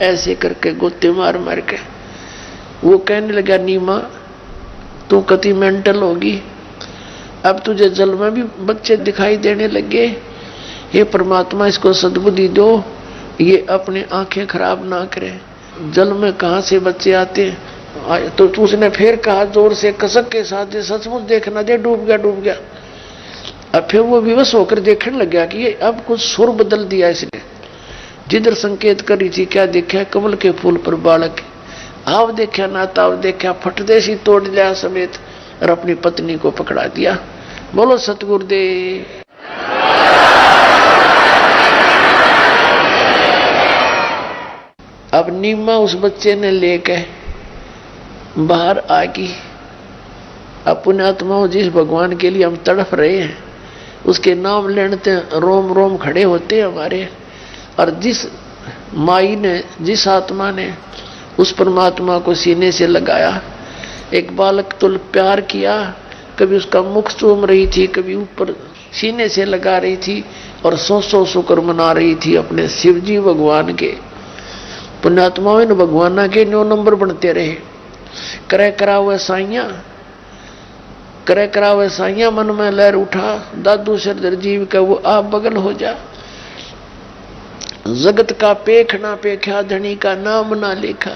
ऐसे करके गोते मार मार के। वो कहने लगा, नीमा तू कति मेंटल होगी, अब तुझे जल में भी बच्चे दिखाई देने लगे। हे परमात्मा, इसको सद्बुद्धि दो, ये अपनी आंखें खराब ना करे। जल में कहां से बच्चे आते हैं? तो उसने फिर कहा जोर से, कसक के साथ, सचमुच देखना दे, डूब गया डूब गया। अब फिर वो विवश होकर देखने लग गया कि ये अब कुछ सुर बदल दिया इसने। जिधर संकेत कर रही थी, क्या देखा? कमल के फूल पर बालक। आव देखा ना ताव देखा, फटदे सी तोड़ लिया समेत और अपनी पत्नी को पकड़ा दिया। बोलो सतगुरुदेव। अब नीमा उस बच्चे ने लेके बाहर आ गई। अब पुण्यात्माओं, जिस भगवान के लिए हम तड़फ रहे हैं, उसके नाम लेने रोम रोम खड़े होते हैं हमारे। और जिस माई ने, जिस आत्मा ने उस परमात्मा को सीने से लगाया, एक बालक तो प्यार किया, कभी उसका मुख चूम रही थी, कभी ऊपर सीने से लगा रही थी और सौ शुक्र मना रही थी अपने शिवजी भगवान के। पुण्यात्माओं, इन भगवाना के 9 नंबर बनते रहे। करे करा हुए साइया, करे करा हुए साइया, मन में लहर उठा, दादू सरदर जीव का वो आप बगल हो जा। जगत का पेख ना पेखा, धनी का नाम ना लिखा।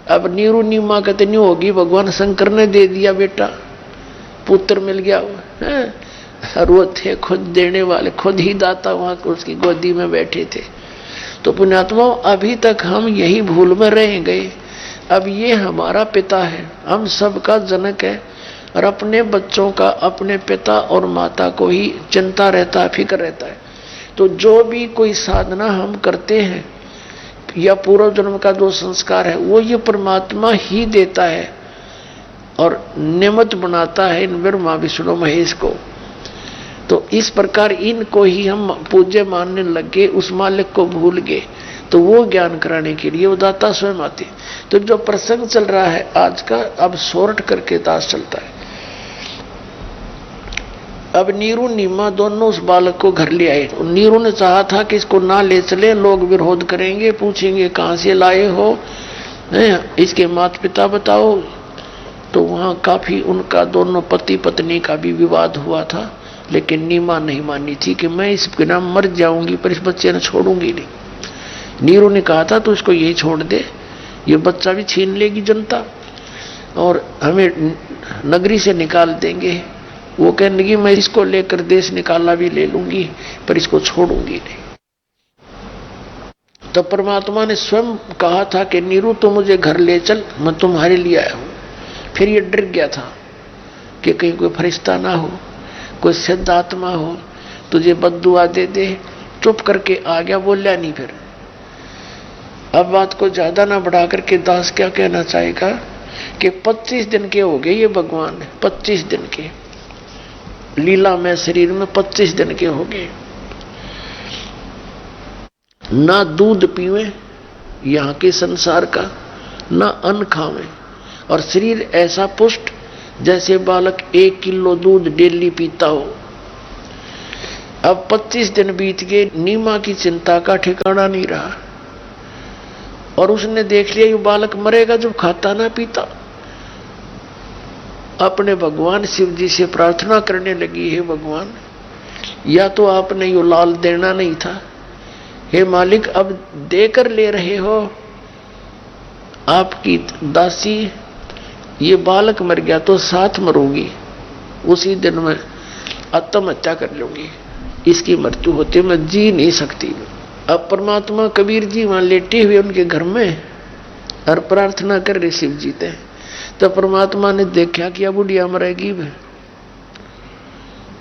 अब नीरू नीमा कतनी होगी, भगवान शंकर ने दे दिया बेटा, पुत्र मिल गया। और वो थे खुद देने वाले, खुद ही दाता वहां उसकी गोदी में बैठे थे। तो पुण्यात्माओं, अभी तक हम यही भूल में रह गए। अब ये हमारा पिता है, हम सबका जनक है, और अपने बच्चों का अपने पिता और माता को ही चिंता रहता है, फिक्र रहता है। तो जो भी कोई साधना हम करते हैं या पूर्व जन्म का जो संस्कार है, वो ये परमात्मा ही देता है और निमित्त बनाता है इन ब्रह्मा विष्णु महेश को। तो इस प्रकार इनको ही हम पूज्य मानने लगे, उस मालिक को भूल गए। तो वो ज्ञान कराने के लिए वो दाता स्वयं आते। तो जो प्रसंग चल रहा है आज का, अब सोरठ करके दास चलता है। अब नीरू नीमा दोनों उस बालक को घर ले आए। नीरू ने चाहा था कि इसको ना ले चले, लोग विरोध करेंगे, पूछेंगे कहां से लाए हो, इसके माता पिता बताओ। तो वहां काफी उनका दोनों पति पत्नी का भी विवाद हुआ था, लेकिन नीमा नहीं मानी थी कि मैं इस बिना मर जाऊंगी पर इस बच्चे ने छोड़ूंगी नहीं। नीरू ने कहा था तो इसको यही छोड़ दे, ये बच्चा भी छीन लेगी जनता और हमें नगरी से निकाल देंगे। वो कहने लगी मैं इसको लेकर देश निकाला भी ले लूंगी पर इसको छोड़ूंगी नहीं। तो परमात्मा ने स्वयं कहा था कि नीरू तो मुझे घर ले चल, मैं तुम्हारे लिए आया हूं। फिर ये डर गया था कि कहीं कोई फरिश्ता ना हो, कोई सिद्ध आत्मा हो, तुझे बद्दुआ दे दे। चुप करके आ गया, बोलिया नहीं। फिर अब बात को ज्यादा ना बढ़ा करके दास क्या कहना चाहेगा कि 25 दिन के हो गए ये भगवान, 25 दिन के लीला में शरीर में 25 दिन के हो गए। ना दूध पीवे यहाँ के संसार का, ना अन्न खावे, और शरीर ऐसा पुष्ट जैसे बालक 1 किलो दूध डेली पीता हो। अब 25 दिन बीत गए, नीमा की चिंता का ठिकाना नहीं रहा और उसने देख लिया ये बालक मरेगा जब खाता ना पीता। अपने भगवान शिव जी से प्रार्थना करने लगी, हे भगवान, या तो आपने यो लाल देना नहीं था, हे मालिक अब देकर ले रहे हो, आपकी दासी ये बालक मर गया तो साथ मरूंगी, उसी दिन मैं आत्महत्या कर लूंगी, इसकी मृत्यु होते मैं जी नहीं सकती। अब परमात्मा कबीर जी वहां लेटे हुए उनके घर में और प्रार्थना कर रहे शिव जी थे। तो परमात्मा ने देखा कि अब बुढ़िया मरेगी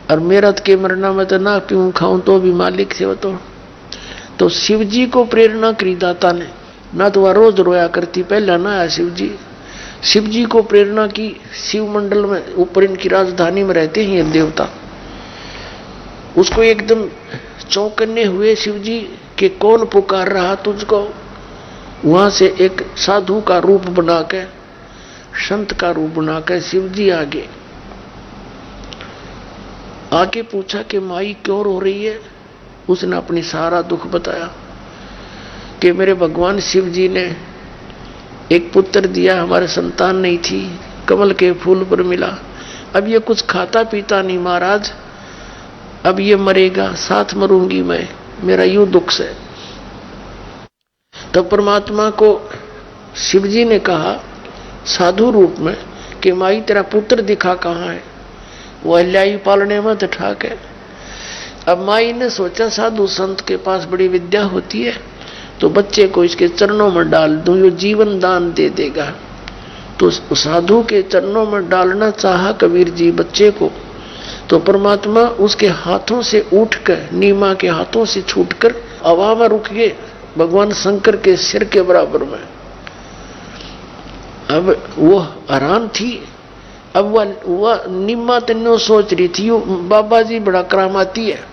और मेरा के मरना में तो ना पीऊं खाऊं तो भी मालिक से हो। तो शिव जी को प्रेरणा करी दाता ने, ना तो वह रोज रोया करती, पहले ना आया शिव जी। शिव जी को प्रेरणा की, शिव मंडल में ऊपर इनकी राजधानी में रहते हैं ये देवता, उसको एकदम चौंकने हुए शिव जी कि कौन पुकार रहा तुझको। वहां से एक साधु का रूप बनाकर, संत का रूप बनाकर शिव जी आगे पूछा कि माई क्यों रो रही है। उसने अपनी सारा दुख बताया कि मेरे भगवान शिव जी ने एक पुत्र दिया, हमारे संतान नहीं थी, कमल के फूल पर मिला, अब ये कुछ खाता पीता नहीं महाराज, अब ये मरेगा, साथ मरूंगी मैं, मेरा यूं दुख से। तब परमात्मा को शिव जी ने कहा साधु रूप में कि माई तेरा पुत्र दिखा कहाँ है? वो अहल्याई पालने में तो ठाक है। अब माई ने सोचा साधु संत के पास बड़ी विद्या होती है, तो बच्चे को इसके चरणों में डाल दूं, ये जीवन दान दे देगा। तो साधु के चरणों में डालना चाहा कबीर जी बच्चे को, तो परमात्मा उसके हाथों से उठकर, नीमा के हाथों से छूटकर हवा में रुक गए, भगवान शंकर के सिर के बराबर में। अब वो हैरान थी। अब वह नीमा तन्नो सोच रही थी, बाबा जी बड़ा करामाती है,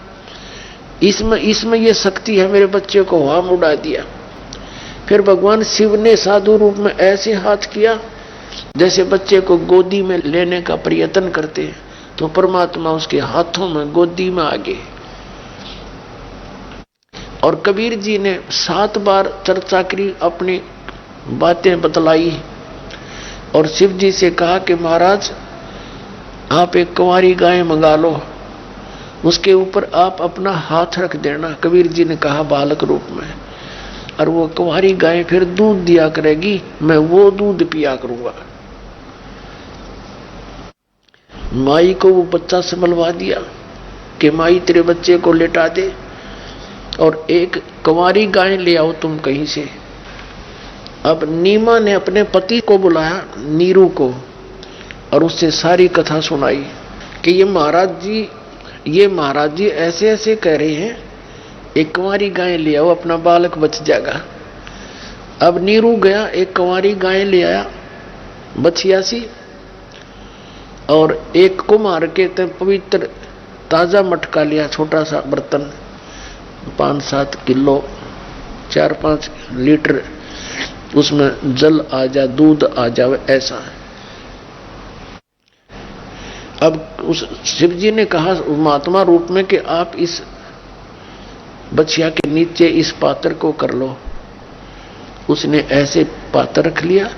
इसमें ये शक्ति है, मेरे बच्चे को हवा में उड़ा दिया। फिर भगवान शिव ने साधु रूप में ऐसे हाथ किया जैसे बच्चे को गोदी में लेने का प्रयत्न करते हैं, तो परमात्मा उसके हाथों में गोदी में आ गए। और कबीर जी ने 7 बार चर्चा करी, अपनी बातें बतलाई और शिव जी से कहा कि महाराज आप एक कुंवारी गाय मंगा लो, उसके ऊपर आप अपना हाथ रख देना। कबीर जी ने कहा बालक रूप में, और वो कुंवारी गाय फिर दूध दिया करेगी, मैं वो दूध पिया करूंगा। माई को वो बच्चा संभलवा दिया कि माई तेरे बच्चे को लेटा दे और एक कुंवारी गाय ले आओ तुम कहीं से। अब नीमा ने अपने पति को बुलाया, नीरू को, और उससे सारी कथा सुनाई कि ये महाराज जी ऐसे ऐसे कह रहे हैं, एक कुंवारी गाय ले आओ, अपना बालक बच जाएगा। अब नीरू गया, एक कुंवारी गाय ले आया बछिया सी, और एक कुम्हार के पवित्र ताजा मटका लिया, छोटा सा बर्तन, 5-7 किलो 4-5 लीटर उसमें जल आ जाए, दूध आ जाए, ऐसा है। अब उस शिव जी ने कहा महात्मा रूप में कि आप इस बछिया के नीचे इस पात्र को कर लो। उसने ऐसे पात्र रख लिया,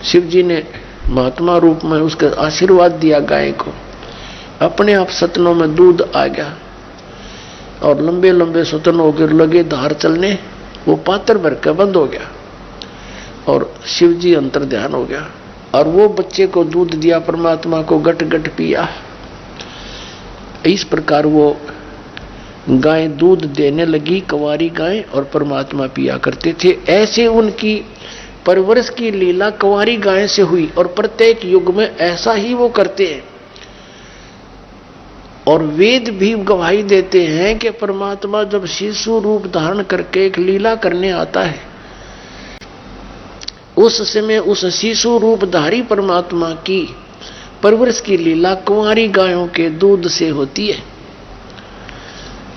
शिव जी ने महात्मा रूप में उसका आशीर्वाद दिया गाय को, अपने आप सतनों में दूध आ गया और लंबे लंबे सतन होकर लगे धार चलने, वो पात्र भर के बंद हो गया और शिव जी अंतर ध्यान हो गया और वो बच्चे को दूध दिया, परमात्मा को गट गट पिया। इस प्रकार वो गाय दूध देने लगी, कुंवारी गाय, और परमात्मा पिया करते थे। ऐसे उनकी परवरिश की लीला कुंवारी गाय से हुई और प्रत्येक युग में ऐसा ही वो करते हैं। और वेद भी गवाही देते हैं कि परमात्मा जब शिशु रूप धारण करके एक लीला करने आता है, उस समय उस शिशु रूपधारी परमात्मा की परवरिश की लीला कुंवारी गायों के दूध से होती है।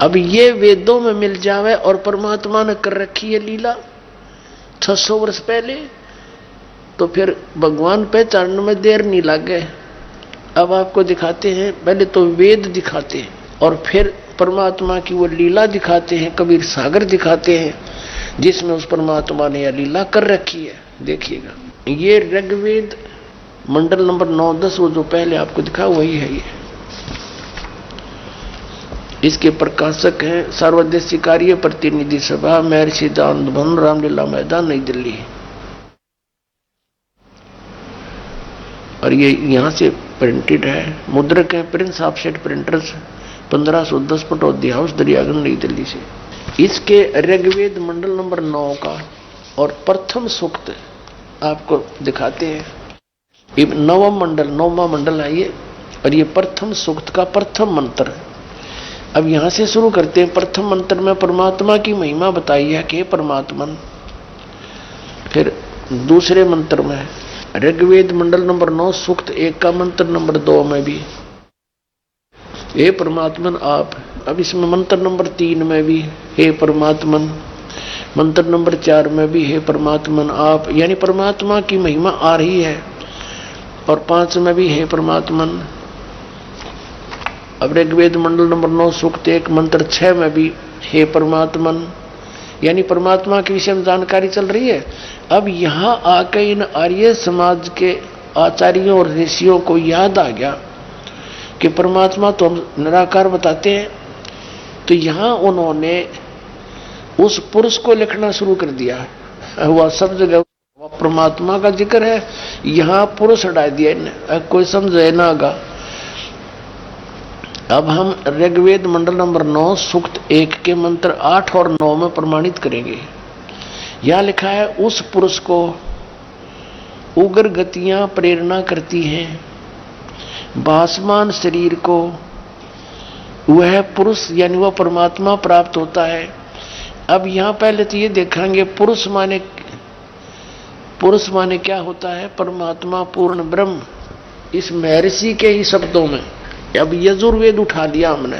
अब ये वेदों में मिल जावे और परमात्मा ने कर रखी है लीला 600 वर्ष पहले, तो फिर भगवान पहचानने में देर नहीं लगे। अब आपको दिखाते हैं, पहले तो वेद दिखाते हैं और फिर परमात्मा की वो लीला दिखाते हैं, कबीर सागर दिखाते हैं जिसमें उस परमात्मा ने यह लीला कर रखी है। देखिएगा, ये ऋग्वेद मंडल नंबर 9-10, वो जो पहले आपको दिखा वही है। ये इसके प्रकाशक हैं सर्वदेशी कार्य प्रतिनिधि सभा, महर्षि दान भवन, रामलीला मैदान, नई दिल्ली। और ये यहाँ से प्रिंटेड है, मुद्रक है Prince offset printers, 1510 Pataudi house, Daryaganj, नई दिल्ली से। इसके ऋग्वेद मंडल नंबर 9 का और प्रथम सूक्त आपको दिखाते हैं। ये 9वां मंडल है ये, और ये प्रथम सूक्त का प्रथम मंत्र। अब यहां से शुरू करते हैं। प्रथम मंत्र में परमात्मा की महिमा बताई है कि परमात्मन। फिर दूसरे मंत्र में ऋग्वेद मंडल नंबर 9 सूक्त 1 का मंत्र नंबर 2 में भी हे परमात्मन आप। अब इसमें मंत्र नंबर 3 में भी हे परमात्मन, मंत्र नंबर 4 में भी हे परमात्मन आप, यानी परमात्मा की महिमा आ रही है। और 5 में भी हे परमात्मन। अब ऋग्वेद मंडल नंबर 9 सूक्त 1 मंत्र 6 में भी हे परमात्मन, यानी परमात्मा के विषय में जानकारी चल रही है। अब यहाँ आकर इन आर्य समाज के आचार्यों और ऋषियों को याद आ गया कि परमात्मा तो हम निराकार बताते हैं। तो यहां उन्होंने उस पुरुष को लिखना शुरू कर दिया। वह सब जगह परमात्मा का जिक्र है, यहां पुरुष हटा दिया इन्हें, कोई समझे ना आगा। अब हम ऋग्वेद मंडल नंबर 9 सूक्त 1 के मंत्र 8 और 9 में प्रमाणित करेंगे। यहां लिखा है, उस पुरुष को उग्र गतियां प्रेरणा करती हैं, भासमान शरीर को वह पुरुष यानी वह परमात्मा प्राप्त होता है। अब यहां पहले तो ये देखेंगे पुरुष माने क्या होता है? परमात्मा पूर्ण ब्रह्म। इस महर्षि के ही शब्दों में अब यजुर्वेद उठा लिया हमने।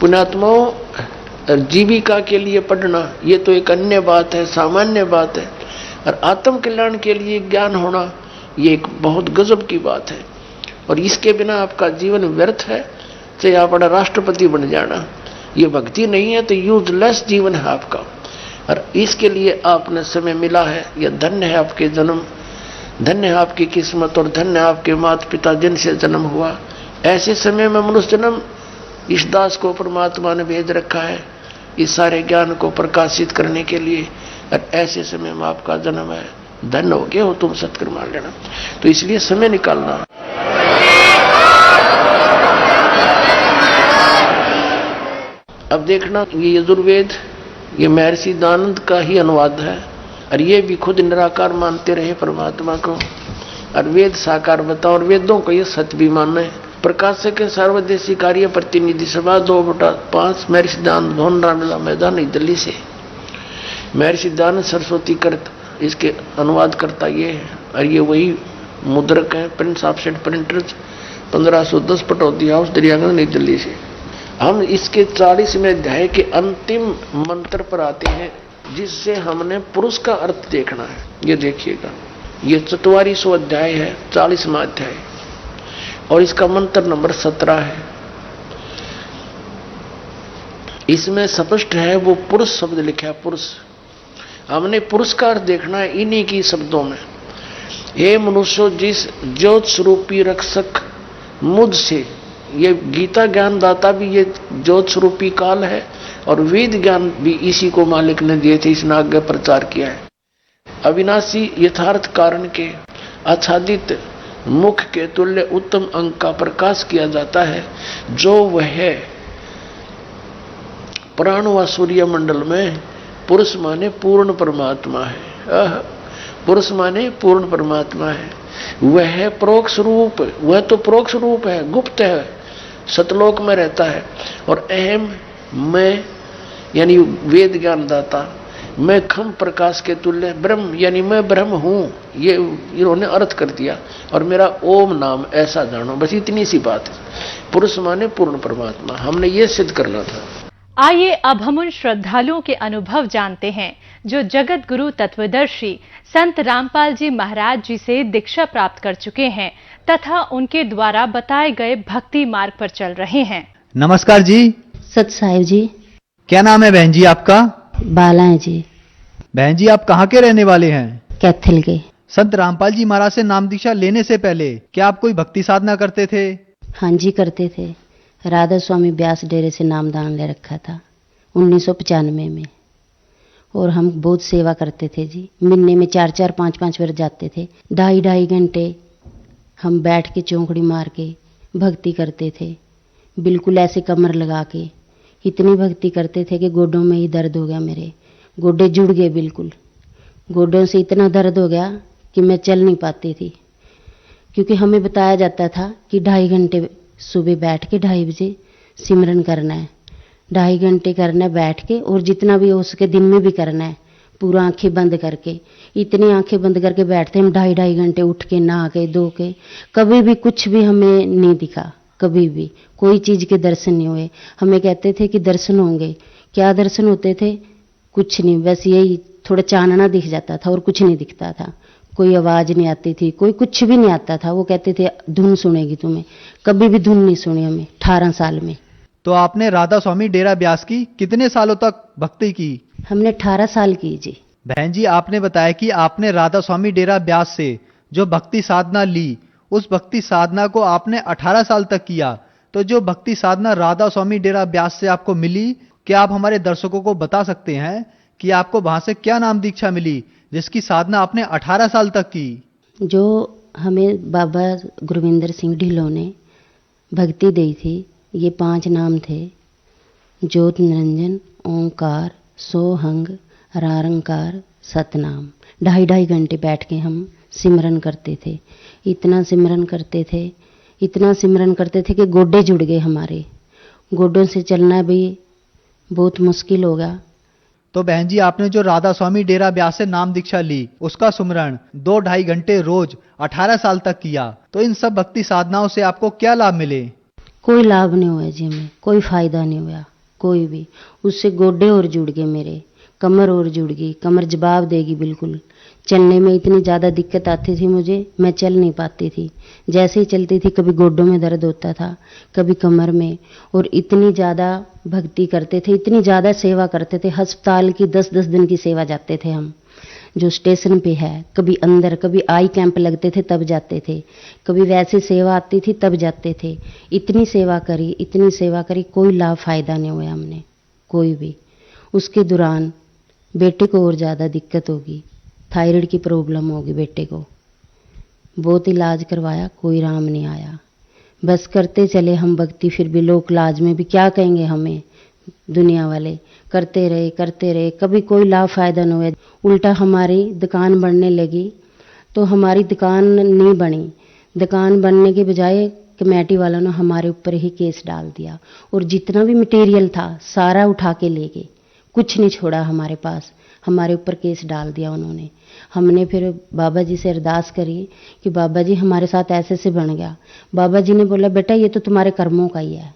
पुण्यात्माओं, जीविका के लिए पढ़ना ये तो एक अन्य बात है, सामान्य बात है, और आत्म कल्याण के लिए ज्ञान होना ये एक बहुत गजब की बात है। और इसके बिना आपका जीवन व्यर्थ है, चाहे आप बड़ा राष्ट्रपति बन जाना, ये भक्ति नहीं है तो यूजलेस जीवन है आपका। और इसके लिए आपने समय मिला है, यह धन्य है आपके जन्म, धन्य है आपकी किस्मत, और धन्य है आपके माता पिता जिनसे जन्म हुआ। ऐसे समय में मनुष्य जन्म इस दास को परमात्मा ने भेज रखा है इस सारे ज्ञान को प्रकाशित करने के लिए, और ऐसे समय में आपका जन्म है, धन्य हो गए हो तुम सत्कर्म मान लेना। तो इसलिए समय निकालना। अब देखना, ये यजुर्वेद ये महर्षि दानंद का ही अनुवाद है, और ये भी खुद निराकार मानते रहे परमात्मा को, और वेद साकार बताओ, और वेदों को ये सत्य भी माने। प्रकाशक के सर्वदेशी कार्य प्रतिनिधि सभा 2/5 महर्षि दानंद भवन रामलीला मैदान नई दिल्ली से। महर्षि दानंद सरस्वती कृत इसके अनुवाद करता ये है, और ये वही मुद्रक है, Prince offset printers 1510 Pataudi house Daryaganj नई दिल्ली से। हम इसके 40वें अध्याय के अंतिम मंत्र पर आते हैं, जिससे हमने पुरुष का अर्थ देखना है। ये देखिएगा, ये 44वां अध्याय है, 40वां अध्याय, और इसका मंत्र नंबर 17 है। इसमें स्पष्ट है वो पुरुष शब्द लिखा है, पुरुष। हमने पुरुष का अर्थ देखना है इन्हीं की शब्दों में। हे मनुष्य, जिस ज्योत स्वरूपी रक्षक मुझसे, ये गीता ज्ञान दाता भी ये ज्योत स्वरूपी काल है, और वेद ज्ञान भी इसी को मालिक ने दिए थे, इसने आगे प्रचार किया है। अविनाशी यथार्थ कारण के आच्छादित मुख के तुल्य उत्तम अंग का प्रकाश किया जाता है, जो वह प्राण व सूर्य मंडल में पुरुष माने पूर्ण परमात्मा है। पुरुष माने पूर्ण परमात्मा है, वह परोक्ष रूप, वह तो परोक्ष रूप है, गुप्त है, सतलोक में रहता है। और अहम मैं यानी वेद ज्ञान दाता, मैं खम प्रकाश के तुल्य ब्रह्म यानी मैं ब्रह्म हूं, ये इन्होंने अर्थ कर दिया। और मेरा ओम नाम ऐसा जानो, बस इतनी सी बात है। पुरुष माने पूर्ण परमात्मा, हमने ये सिद्ध करना था। आइए अब हम उन श्रद्धालुओं के अनुभव जानते हैं जो जगत गुरु तत्वदर्शी संत रामपाल जी महाराज जी से दीक्षा प्राप्त कर चुके हैं तथा उनके द्वारा बताए गए भक्ति मार्ग पर चल रहे हैं। नमस्कार जी। सत साहिब जी। क्या नाम है बहन जी आपका? बाला है जी। बहन जी, आप कहाँ के रहने वाले हैं? कैथल के। संत रामपाल जी महाराज से नाम दीक्षा लेने से पहले क्या आप कोई भक्ति साधना करते थे? हाँ जी, करते थे। राधा स्वामी व्यास डेरे से नामदान ले रखा था 1995 में, और हम बहुत सेवा करते थे जी। महीने में 4-4, 5-5 बार जाते थे। 2.5 घंटे हम बैठ के चौंकड़ी मार के भक्ति करते थे, बिल्कुल ऐसे कमर लगा के। इतनी भक्ति करते थे कि गोडों में ही दर्द हो गया, मेरे गोडे जुड़ गए बिल्कुल। गोडों से इतना दर्द हो गया कि मैं चल नहीं पाती थी, क्योंकि हमें बताया जाता था कि 2.5 घंटे सुबह बैठ के 2:30 बजे सिमरन करना है। 2.5 घंटे करना है बैठ के, और जितना भी हो सके दिन में भी करना है, पूरा आंखें बंद करके। इतनी आंखें बंद करके बैठते हम 2.5 घंटे, उठ के नहा के धो के। कभी भी कुछ भी हमें नहीं दिखा, कभी भी कोई चीज के दर्शन नहीं हुए। हमें कहते थे कि दर्शन होंगे, क्या दर्शन होते थे? कुछ नहीं, बस यही थोड़ा चानना दिख जाता था और कुछ नहीं दिखता था। कोई आवाज नहीं आती थी, कोई कुछ भी नहीं आता था। वो कहते थे धुन सुनेगी तुम्हें, कभी भी धुन नहीं सुनी हमें 18 साल में। तो आपने राधा स्वामी डेरा ब्यास की कितने सालों तक भक्ति की? हमने 18 साल की जी। बहन जी, आपने बताया कि आपने राधा स्वामी डेरा ब्यास से जो भक्ति साधना ली, उस भक्ति साधना को आपने 18 साल तक किया। तो जो भक्ति साधना राधा स्वामी डेरा ब्यास से आपको मिली, क्या आप हमारे दर्शकों को बता सकते हैं कि आपको वहां से क्या नाम दीक्षा मिली जिसकी साधना आपने 18 साल तक की? जो हमें बाबा गुरविंदर सिंह ढिल्लों ने भक्ति दी थी, ये 5 नाम थे: ज्योत निरंजन, ओंकार, सोहंग, रारंकार, सतनाम। 2.5 घंटे बैठ के हम सिमरन करते थे। इतना सिमरन करते थे कि गोडे जुड़ गए हमारे। गोडों से चलना भी बहुत मुश्किल होगा। तो बहन जी, आपने जो राधा स्वामी डेरा ब्यास से नाम दीक्षा ली, उसका सुमरण 2-2.5 घंटे रोज 18 साल तक किया, तो इन सब भक्ति साधनाओं से आपको क्या लाभ मिले? कोई लाभ नहीं हुआ जी, हमें कोई फायदा नहीं हुआ कोई भी। उससे गोडे और जुड़ गए मेरे, कमर और जुड़ गई, कमर जवाब देगी बिल्कुल। चलने में इतनी ज़्यादा दिक्कत आती थी मुझे, मैं चल नहीं पाती थी। जैसे ही चलती थी कभी गोडों में दर्द होता था, कभी कमर में। और इतनी ज़्यादा भक्ति करते थे, इतनी ज़्यादा सेवा करते थे। अस्पताल की 10-10 दिन की सेवा जाते थे हम, जो स्टेशन पे है। कभी अंदर, कभी आई कैंप लगते थे तब जाते थे, कभी वैसी सेवा आती थी तब जाते थे। इतनी सेवा करी, कोई लाभ फायदा नहीं हुआ हमने कोई भी। उसके दौरान बेटे को और ज़्यादा दिक्कत होगी, थायराइड की प्रॉब्लम होगी बेटे को। बहुत इलाज करवाया, कोई राम नहीं आया। बस करते चले हम भक्ति, फिर भी लोग इलाज में भी क्या कहेंगे हमें दुनिया वाले। करते रहे, कभी कोई लाभ फायदा नहीं हुआ। उल्टा हमारी दुकान बढ़ने लगी, तो हमारी दुकान नहीं बनी। दुकान बनने के बजाय कमेटी वालों ने हमारे ऊपर ही केस डाल दिया, और जितना भी मटेरियल था सारा उठा के ले गए, कुछ नहीं छोड़ा हमारे पास। हमारे ऊपर केस डाल दिया उन्होंने। हमने फिर बाबा जी से अरदास करी कि बाबा जी हमारे साथ ऐसे से बन गया। बाबा जी ने बोला, बेटा ये तो तुम्हारे कर्मों का ही है,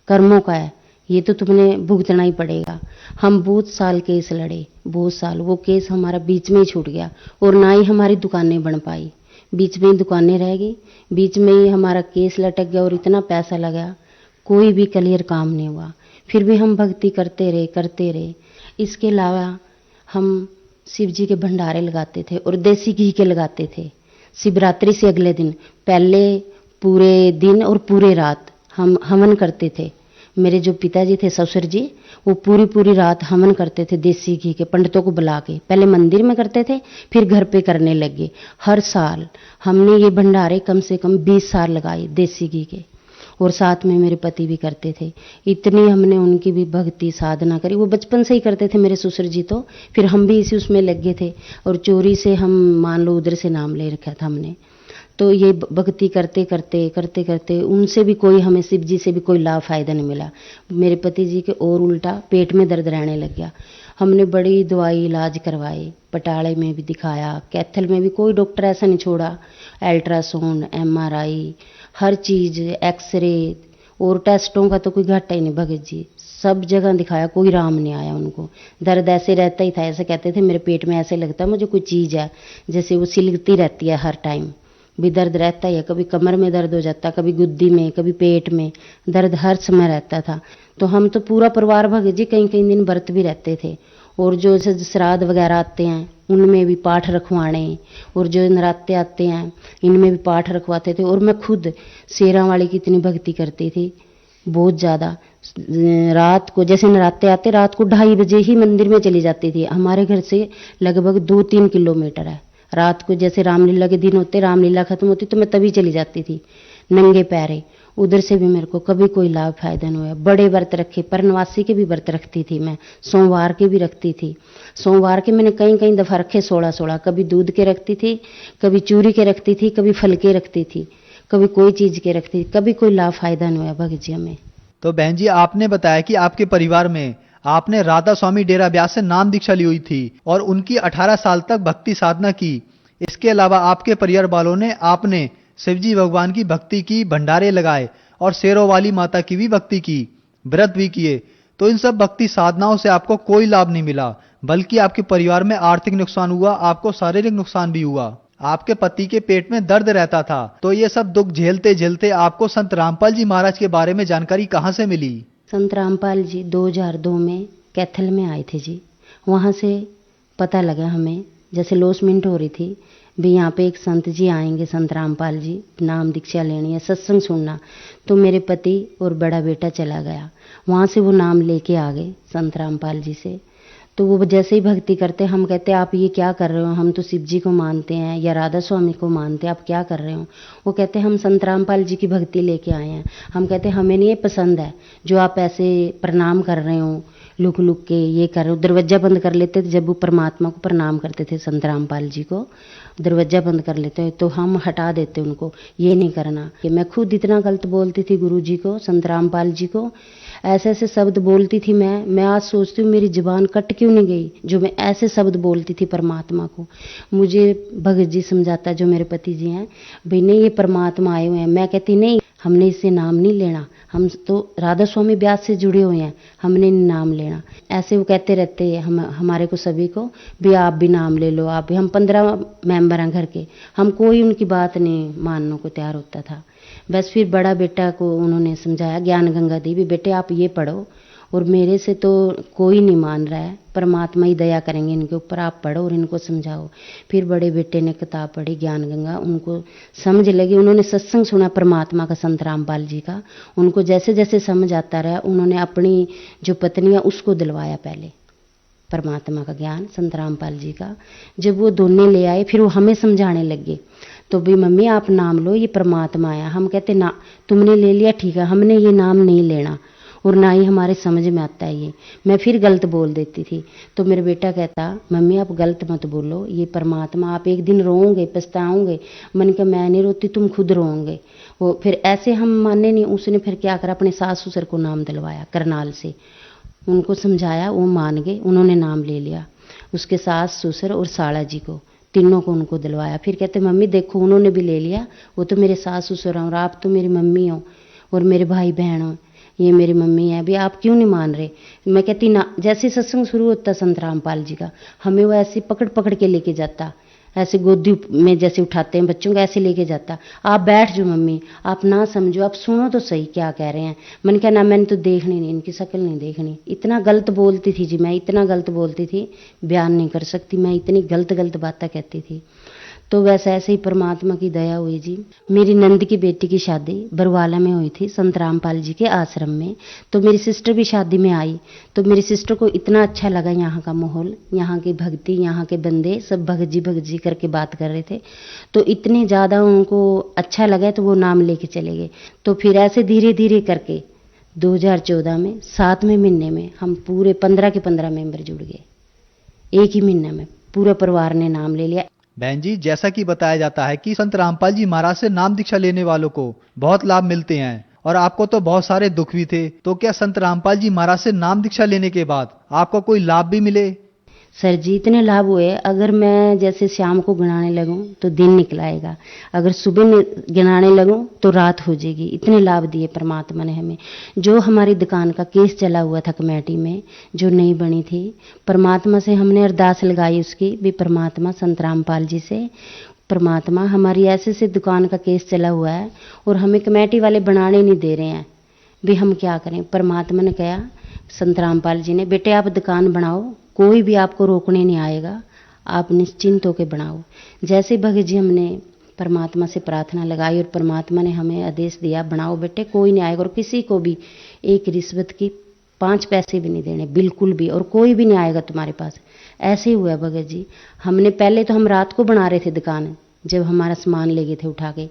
कर्मों का है, ये तो तुमने भुगतना ही पड़ेगा। हम बहुत साल केस लड़े, बहुत साल। वो केस हमारा बीच में ही छूट गया, और ना ही हमारी दुकानें बन पाई। बीच में ही दुकानें रह गई, बीच में ही हमारा केस लटक गया, और इतना पैसा लगा, कोई भी क्लियर काम नहीं हुआ। फिर भी हम भक्ति करते रहे। इसके अलावा हम शिव जी के भंडारे लगाते थे, और देसी घी के लगाते थे। शिवरात्रि से अगले दिन पहले पूरे दिन और पूरे रात हम हवन करते थे। मेरे जो पिताजी थे, ससुर जी, वो पूरी रात हवन करते थे देसी घी के, पंडितों को बुला के। पहले मंदिर में करते थे, फिर घर पे करने लगे। हर साल हमने ये भंडारे कम से कम 20 साल लगाए देसी घी के, और साथ में मेरे पति भी करते थे। इतनी हमने उनकी भी भक्ति साधना करी। वो बचपन से ही करते थे मेरे ससुर जी, तो फिर हम भी इसी उसमें लग गए थे, और चोरी से हम मान लो उधर से नाम ले रखा था हमने। तो ये भक्ति करते उनसे भी कोई, हमें शिव जी से भी कोई लाभ फायदा नहीं मिला। मेरे पति जी के और उल्टा पेट में दर्द रहने लग गया। हमने बड़ी दवाई इलाज करवाए, पटाले में भी दिखाया, कैथल में भी, कोई डॉक्टर ऐसा नहीं छोड़ा। अल्ट्रासाउंड, MRI, हर चीज़, एक्सरे और टेस्टों का तो कोई घाटा ही नहीं भगत जी। सब जगह दिखाया, कोई राम नहीं आया उनको। दर्द ऐसे रहता ही था, ऐसे कहते थे मेरे पेट में ऐसे लगता है मुझे कोई चीज़ है, जैसे वो सिलगती रहती है। हर टाइम भी दर्द रहता ही है, कभी कमर में दर्द हो जाता, कभी गुद्दी में, कभी पेट में दर्द हर समय रहता था। तो हम तो पूरा परिवार भगत जी कई दिन व्रत भी रहते थे। और जो श्राद्ध वगैरह आते हैं उनमें भी पाठ रखवाने, और जो नराते आते हैं इनमें भी पाठ रखवाते थे। और मैं खुद शेरा वाली की इतनी भक्ति करती थी, बहुत ज़्यादा। रात को जैसे नराते आते, रात को 2:30 बजे ही मंदिर में चली जाती थी। हमारे घर से लगभग 2-3 किलोमीटर है। रात को जैसे रामलीला के दिन होते, रामलीला खत्म होती तो मैं तभी चली जाती थी नंगे पैरे। उधर से भी मेरे को कभी कोई लाभ फायदा नहीं हुआ। बड़े व्रत रखे, परनवासी के भी व्रत रखती थी मैं, सोमवार के भी रखती थी। सोमवार के मैंने कई दफ़ा रखे, 16-16। कभी दूध के रखती थी, कभी चूरी के रखती थी, कभी फल के रखती थी, कभी कोई चीज़ के रखती थी। कभी कोई लाभ फायदा नहीं हुआ भगत जी हमें। तो बहन जी, आपने बताया कि आपके परिवार में आपने राधा स्वामी डेरा ब्यास से नाम दीक्षा ली हुई थी और उनकी 18 साल तक भक्ति साधना की। इसके अलावा आपके परिवार वालों ने आपने शिवजी भगवान की भक्ति की, भंडारे लगाए और शेरों वाली माता की भी भक्ति की, व्रत भी किए। तो इन सब भक्ति साधनाओं से आपको कोई लाभ नहीं मिला, बल्कि आपके परिवार में आर्थिक नुकसान हुआ, आपको शारीरिक नुकसान भी हुआ। आपके पति के पेट में दर्द रहता था। तो ये सब दुख झेलते झेलते आपको संत रामपाल जी महाराज के बारे में जानकारी कहाँ से मिली? संत रामपाल जी 2002 में कैथल में आए थे जी। वहाँ से पता लगा हमें, जैसे लॉसमेंट हो रही थी, भी यहाँ पे एक संत जी आएंगे, संत रामपाल जी, नाम दीक्षा लेनी है, सत्संग सुनना। तो मेरे पति और बड़ा बेटा चला गया, वहाँ से वो नाम लेके आ गए संत रामपाल जी से। तो वो जैसे ही भक्ति करते, हम कहते आप ये क्या कर रहे हो, हम तो शिव जी को मानते हैं या राधा स्वामी को मानते हैं, आप क्या कर रहे हो। वो कहते हम संत रामपाल जी की भक्ति लेके आए हैं। हम कहते हमें नहीं ये पसंद है जो आप ऐसे प्रणाम कर रहे हो, लुक लुक के ये कर रहे हो। दरवाजा बंद कर लेते थे जब वो परमात्मा को प्रणाम करते थे, संत रामपाल जी को दरवाजा बंद कर लेते तो हम हटा देते उनको, ये नहीं करना। कि मैं खुद इतना गलत बोलती थी गुरु जी को, संत रामपाल जी को, ऐसे ऐसे शब्द बोलती थी। मैं आज सोचती हूँ मेरी जुबान कट क्यों नहीं गई जो मैं ऐसे शब्द बोलती थी परमात्मा को। मुझे भगत जी समझाता, जो मेरे पति जी हैं, भाई नहीं ये परमात्मा आए हुए हैं। मैं कहती नहीं, हमने इससे नाम नहीं लेना, हम तो राधा स्वामी व्यास से जुड़े हुए हैं, हमने नहीं नाम लेना। ऐसे वो कहते रहते हैं हमारे को सभी को, भी आप भी नाम ले लो, आप भी। हम 15 मेंबर हैं घर के, हम कोई उनकी बात नहीं मानने को तैयार होता था। बस फिर बड़ा बेटा को उन्होंने समझाया, ज्ञान गंगा दी, भी बेटे आप ये पढ़ो, और मेरे से तो कोई नहीं मान रहा है, परमात्मा ही दया करेंगे इनके ऊपर, आप पढ़ो और इनको समझाओ। फिर बड़े बेटे ने किताब पढ़ी ज्ञान गंगा, उनको समझ लगी। उन्होंने सत्संग सुना परमात्मा का, संत रामपाल जी का, उनको जैसे जैसे समझ आता रहा, उन्होंने अपनी जो पत्नी है उसको दिलवाया पहले परमात्मा का ज्ञान, संत रामपाल जी का। जब वो दोनों ले आए फिर वो हमें समझाने लगे, तो भी मम्मी आप नाम लो, ये परमात्मा आया। हम कहते ना, तुमने ले लिया ठीक है, हमने ये नाम नहीं लेना और ना ही हमारे समझ में आता है ये। मैं फिर गलत बोल देती थी, तो मेरा बेटा कहता मम्मी आप गलत मत बोलो, ये परमात्मा, आप एक दिन रोओगे पछताओगे। मैंने कहा मैं नहीं रोती, तुम खुद रोओगे। वो फिर ऐसे हम माने नहीं। उसने फिर क्या करा, अपने सास ससुर को नाम दिलवाया करनाल से, उनको समझाया, वो मान गए, उन्होंने नाम ले लिया। उसके सास ससुर और साला जी को, तीनों को उनको दिलवाया। फिर कहते मम्मी देखो उन्होंने भी ले लिया, वो तो मेरे सास ससुर हैं और आप तो मेरी मम्मी हो और मेरे भाई बहन हो, ये मेरी मम्मी है, अभी आप क्यों नहीं मान रहे। मैं कहती ना, जैसे सत्संग शुरू होता संत रामपाल जी का, हमें वो ऐसे पकड़ पकड़ के लेके जाता, ऐसे गोदी में जैसे उठाते हैं बच्चों को, ऐसे लेके जाता, आप बैठ जाओ मम्मी, आप ना समझो, आप सुनो तो सही क्या कह रहे हैं। मैंने कहा ना, मैंने तो देखनी नहीं, इनकी शक्ल नहीं देखनी। इतना गलत बोलती थी जी मैं, इतना गलत बोलती थी, बयान नहीं कर सकती मैं, इतनी गलत गलत बातें कहती थी। तो वैसे ऐसे ही परमात्मा की दया हुई जी। मेरी नंद की बेटी की शादी बरवाला में हुई थी, संत रामपाल जी के आश्रम में। तो मेरी सिस्टर भी शादी में आई, तो मेरी सिस्टर को इतना अच्छा लगा यहाँ का माहौल, यहाँ की भक्ति, यहाँ के बंदे सब भगत जी करके बात कर रहे थे। तो इतने ज़्यादा उनको अच्छा लगा तो वो नाम लेके चले गए। तो फिर ऐसे धीरे धीरे करके 2014 में 7वें महीने में हम पूरे 15 के 15 मेंबर जुड़ गए। एक ही महीने में पूरा परिवार ने नाम ले लिया। बहन जी, जैसा कि बताया जाता है कि संत रामपाल जी महाराज से नाम दीक्षा लेने वालों को बहुत लाभ मिलते हैं, और आपको तो बहुत सारे दुख भी थे। तो क्या संत रामपाल जी महाराज से नाम दीक्षा लेने के बाद आपको कोई लाभ भी मिले? सर जी इतने लाभ हुए, अगर मैं जैसे शाम को गिनाने लगूं तो दिन निकल आएगा, अगर सुबह गिनाने लगूं तो रात हो जाएगी। इतने लाभ दिए परमात्मा ने हमें। जो हमारी दुकान का केस चला हुआ था कमेटी में, जो नहीं बनी थी, परमात्मा से हमने अरदास लगाई उसकी भी, परमात्मा संत रामपाल जी से, परमात्मा हमारी ऐसे से दुकान का केस चला हुआ है और हमें कमेटी वाले बनाने नहीं दे रहे हैं, भी हम क्या करें। परमात्मा ने कहा, संत रामपाल जी ने, बेटे आप दुकान बनाओ, कोई भी आपको रोकने नहीं आएगा, आप निश्चिंत होकर बनाओ। जैसे भगत जी हमने परमात्मा से प्रार्थना लगाई और परमात्मा ने हमें आदेश दिया, बनाओ बेटे, कोई नहीं आएगा और किसी को भी एक रिश्वत की 5 पैसे भी नहीं देने, बिल्कुल भी, और कोई भी नहीं आएगा तुम्हारे पास। ऐसे ही हुआ भगत जी। हमने पहले तो हम रात को बना रहे थे दुकान, जब हमारा सामान ले गए थे उठा के।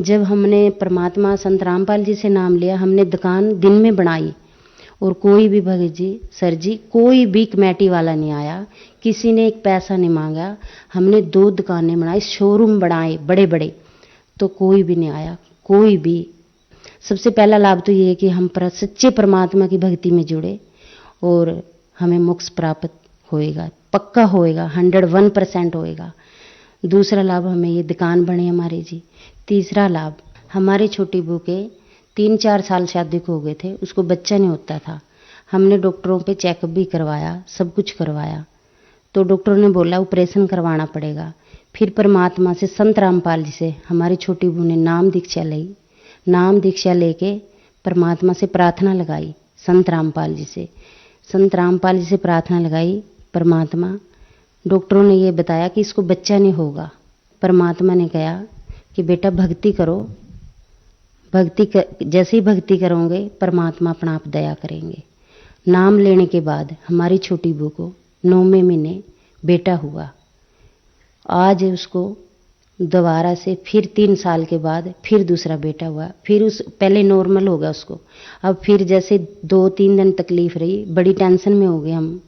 जब हमने परमात्मा संत रामपाल जी से नाम लिया, हमने दुकान दिन में बनाई और कोई भी भगत जी, सर जी, कोई भी कमेटी वाला नहीं आया, किसी ने एक पैसा नहीं मांगा। हमने 2 दुकानें बनाई, शोरूम बनाए बड़े बड़े, तो कोई भी नहीं आया, कोई भी। सबसे पहला लाभ तो ये है कि हम सच्चे परमात्मा की भक्ति में जुड़े और हमें मोक्ष प्राप्त होएगा, पक्का होएगा, 101% होएगा। दूसरा लाभ हमें ये दुकान बने हमारे जी। तीसरा लाभ, हमारे छोटी बहू के 3-4 साल शादी को हो गए थे, उसको बच्चा नहीं होता था। हमने डॉक्टरों पे चेकअप भी करवाया, सब कुछ करवाया, तो डॉक्टरों ने बोला ऑपरेशन करवाना पड़ेगा। फिर परमात्मा से संत रामपाल जी से हमारी छोटी बहू ने नाम दीक्षा ली। नाम दीक्षा लेके परमात्मा से प्रार्थना लगाई, संत रामपाल जी से, संत रामपाल जी से प्रार्थना लगाई। परमात्मा, डॉक्टरों ने ये बताया कि इसको बच्चा नहीं होगा, परमात्मा ने कहा कि बेटा भक्ति करो, जैसे ही भक्ति करोगे परमात्मा अपना आप दया करेंगे। नाम लेने के बाद हमारी छोटी बहू को 9वें महीने बेटा हुआ। आज उसको दोबारा से फिर 3 साल के बाद फिर दूसरा बेटा हुआ। फिर उस पहले नॉर्मल हो गया उसको, अब फिर जैसे 2-3 दिन तकलीफ रही, बड़ी टेंशन में हो गए हम।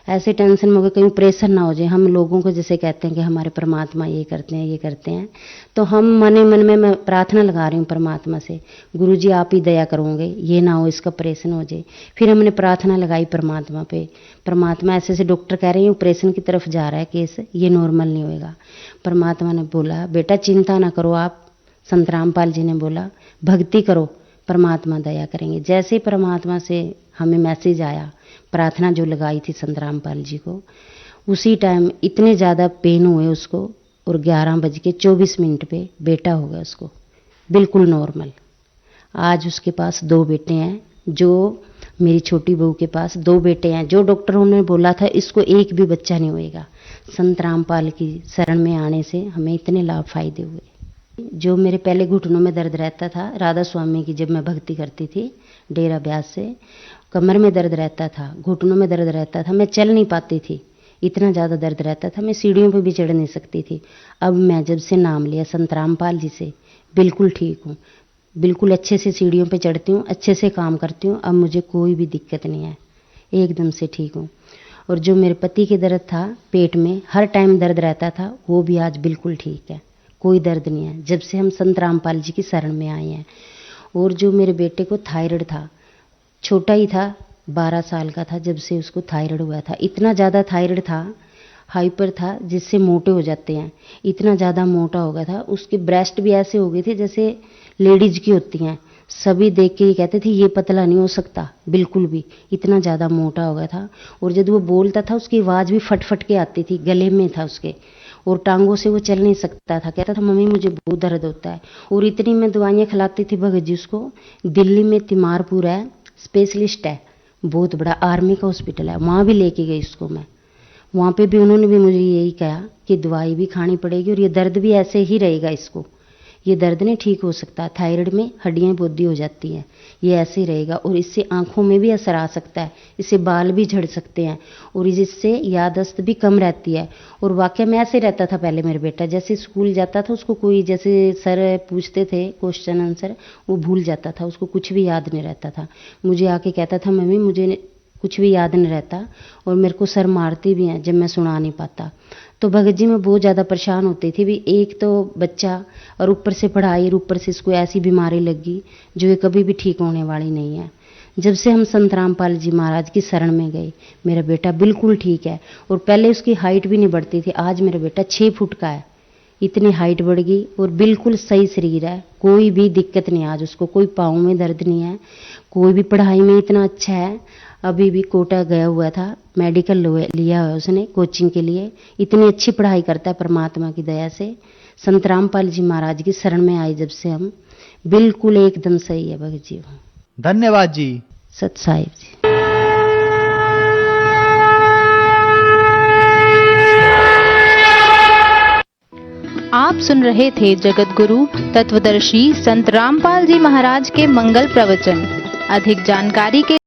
ऐसे टेंशन में हो गए कहीं प्रेशर ना हो जाए। हम लोगों को जैसे कहते हैं कि हमारे परमात्मा ये करते हैं ये करते हैं, तो हम मन में मैं प्रार्थना लगा रही हूँ परमात्मा से, गुरुजी आप ही दया करोगे, ये ना हो इसका ऑपरेशन हो जाए। फिर हमने प्रार्थना लगाई परमात्मा पे, परमात्मा ऐसे ऐसे डॉक्टर कह रहे हैं ऑपरेशन की तरफ जा रहा है केस, ये नॉर्मल नहीं होएगा। परमात्मा ने बोला बेटा चिंता ना करो आप, संत रामपाल जी ने बोला भक्ति करो, परमात्मा दया करेंगे। जैसे परमात्मा से हमें मैसेज आया, प्रार्थना जो लगाई थी संत रामपाल जी को, उसी टाइम इतने ज़्यादा पेन हुए उसको, और 11:24 पे बेटा हो गया उसको, बिल्कुल नॉर्मल। आज उसके पास 2 बेटे हैं, जो मेरी छोटी बहू के पास 2 बेटे हैं। जो डॉक्टरों ने बोला था इसको एक भी बच्चा नहीं होएगा, संत रामपाल की शरण में आने से हमें इतने लाभ फायदे हुए। जो मेरे पहले घुटनों में दर्द रहता था, राधा स्वामी की जब मैं भक्ति करती थी डेरा ब्यास से, कमर में दर्द रहता था, घुटनों में दर्द रहता था, मैं चल नहीं पाती थी, इतना ज़्यादा दर्द रहता था, मैं सीढ़ियों पे भी चढ़ नहीं सकती थी। अब मैं जब से नाम लिया संत रामपाल जी से, बिल्कुल ठीक हूँ, बिल्कुल अच्छे से सीढ़ियों पे चढ़ती हूँ, अच्छे से काम करती हूँ। अब मुझे कोई भी दिक्कत नहीं है, एकदम से ठीक हूँ। और जो मेरे पति के दर्द था पेट में, हर टाइम दर्द रहता था, वो भी आज बिल्कुल ठीक है, कोई दर्द नहीं है, जब से हम संत रामपाल जी की शरण में आए हैं। और जो मेरे बेटे को थायराइड था, छोटा ही था, 12 साल का था जब से उसको थायराइड हुआ था। इतना ज़्यादा थायराइड था, हाइपर था, जिससे मोटे हो जाते हैं, इतना ज़्यादा मोटा हो गया था। उसके ब्रेस्ट भी ऐसे हो गए थे जैसे लेडीज की होती हैं, सभी देख के ये कहते थे ये पतला नहीं हो सकता बिल्कुल भी, इतना ज़्यादा मोटा हो गया था। और जब वो बोलता था उसकी आवाज़ भी फट फट के आती थी, गले में था उसके, और टांगों से वो चल नहीं सकता था। कहता था मम्मी मुझे बहुत दर्द होता है। और इतनी मैं दवाइयाँ खिलाती थी भगत जी उसको। दिल्ली में तिमारपुर है, स्पेशलिस्ट है, बहुत बड़ा आर्मी का हॉस्पिटल है, वहाँ भी लेके गई उसको मैं। वहाँ पे भी उन्होंने भी मुझे यही कहा कि दवाई भी खानी पड़ेगी और ये दर्द भी ऐसे ही रहेगा, इसको ये दर्द नहीं ठीक हो सकता। थायराइड में हड्डियाँ बोदी हो जाती हैं, ये ऐसे ही रहेगा। और इससे आंखों में भी असर आ सकता है, इससे बाल भी झड़ सकते हैं, और इससे याददाश्त भी कम रहती है। और वाकई में ऐसे रहता था पहले मेरा बेटा, जैसे स्कूल जाता था उसको कोई जैसे सर पूछते थे क्वेश्चन आंसर, वो भूल जाता था, उसको कुछ भी याद नहीं रहता था। मुझे आके कहता था मम्मी मुझे कुछ भी याद नहीं रहता, और मेरे को सर मारती भी हैं जब मैं सुना नहीं पाता। तो भगत जी मैं बहुत ज़्यादा परेशान होती थी भी, एक तो बच्चा और ऊपर से पढ़ाई और ऊपर से इसको ऐसी बीमारी लगी जो ये कभी भी ठीक होने वाली नहीं है। जब से हम संत रामपाल जी महाराज की शरण में गए, मेरा बेटा बिल्कुल ठीक है। और पहले उसकी हाइट भी नहीं बढ़ती थी, आज मेरा बेटा 6 फुट का है, इतनी हाइट बढ़ गई और बिल्कुल सही शरीर है, कोई भी दिक्कत नहीं। आज उसको कोई पाँव में दर्द नहीं है, कोई भी पढ़ाई में इतना अच्छा है। अभी भी कोटा गया हुआ था, मेडिकल लिया है उसने कोचिंग के लिए, इतनी अच्छी पढ़ाई करता है परमात्मा की दया से। संत रामपाल जी महाराज की शरण में आए जब से हम, बिल्कुल एकदम सही है भगत जी। धन्यवाद जी। सत साहिब जी। आप सुन रहे थे जगत गुरु तत्वदर्शी संत रामपाल जी महाराज के मंगल प्रवचन। अधिक जानकारी के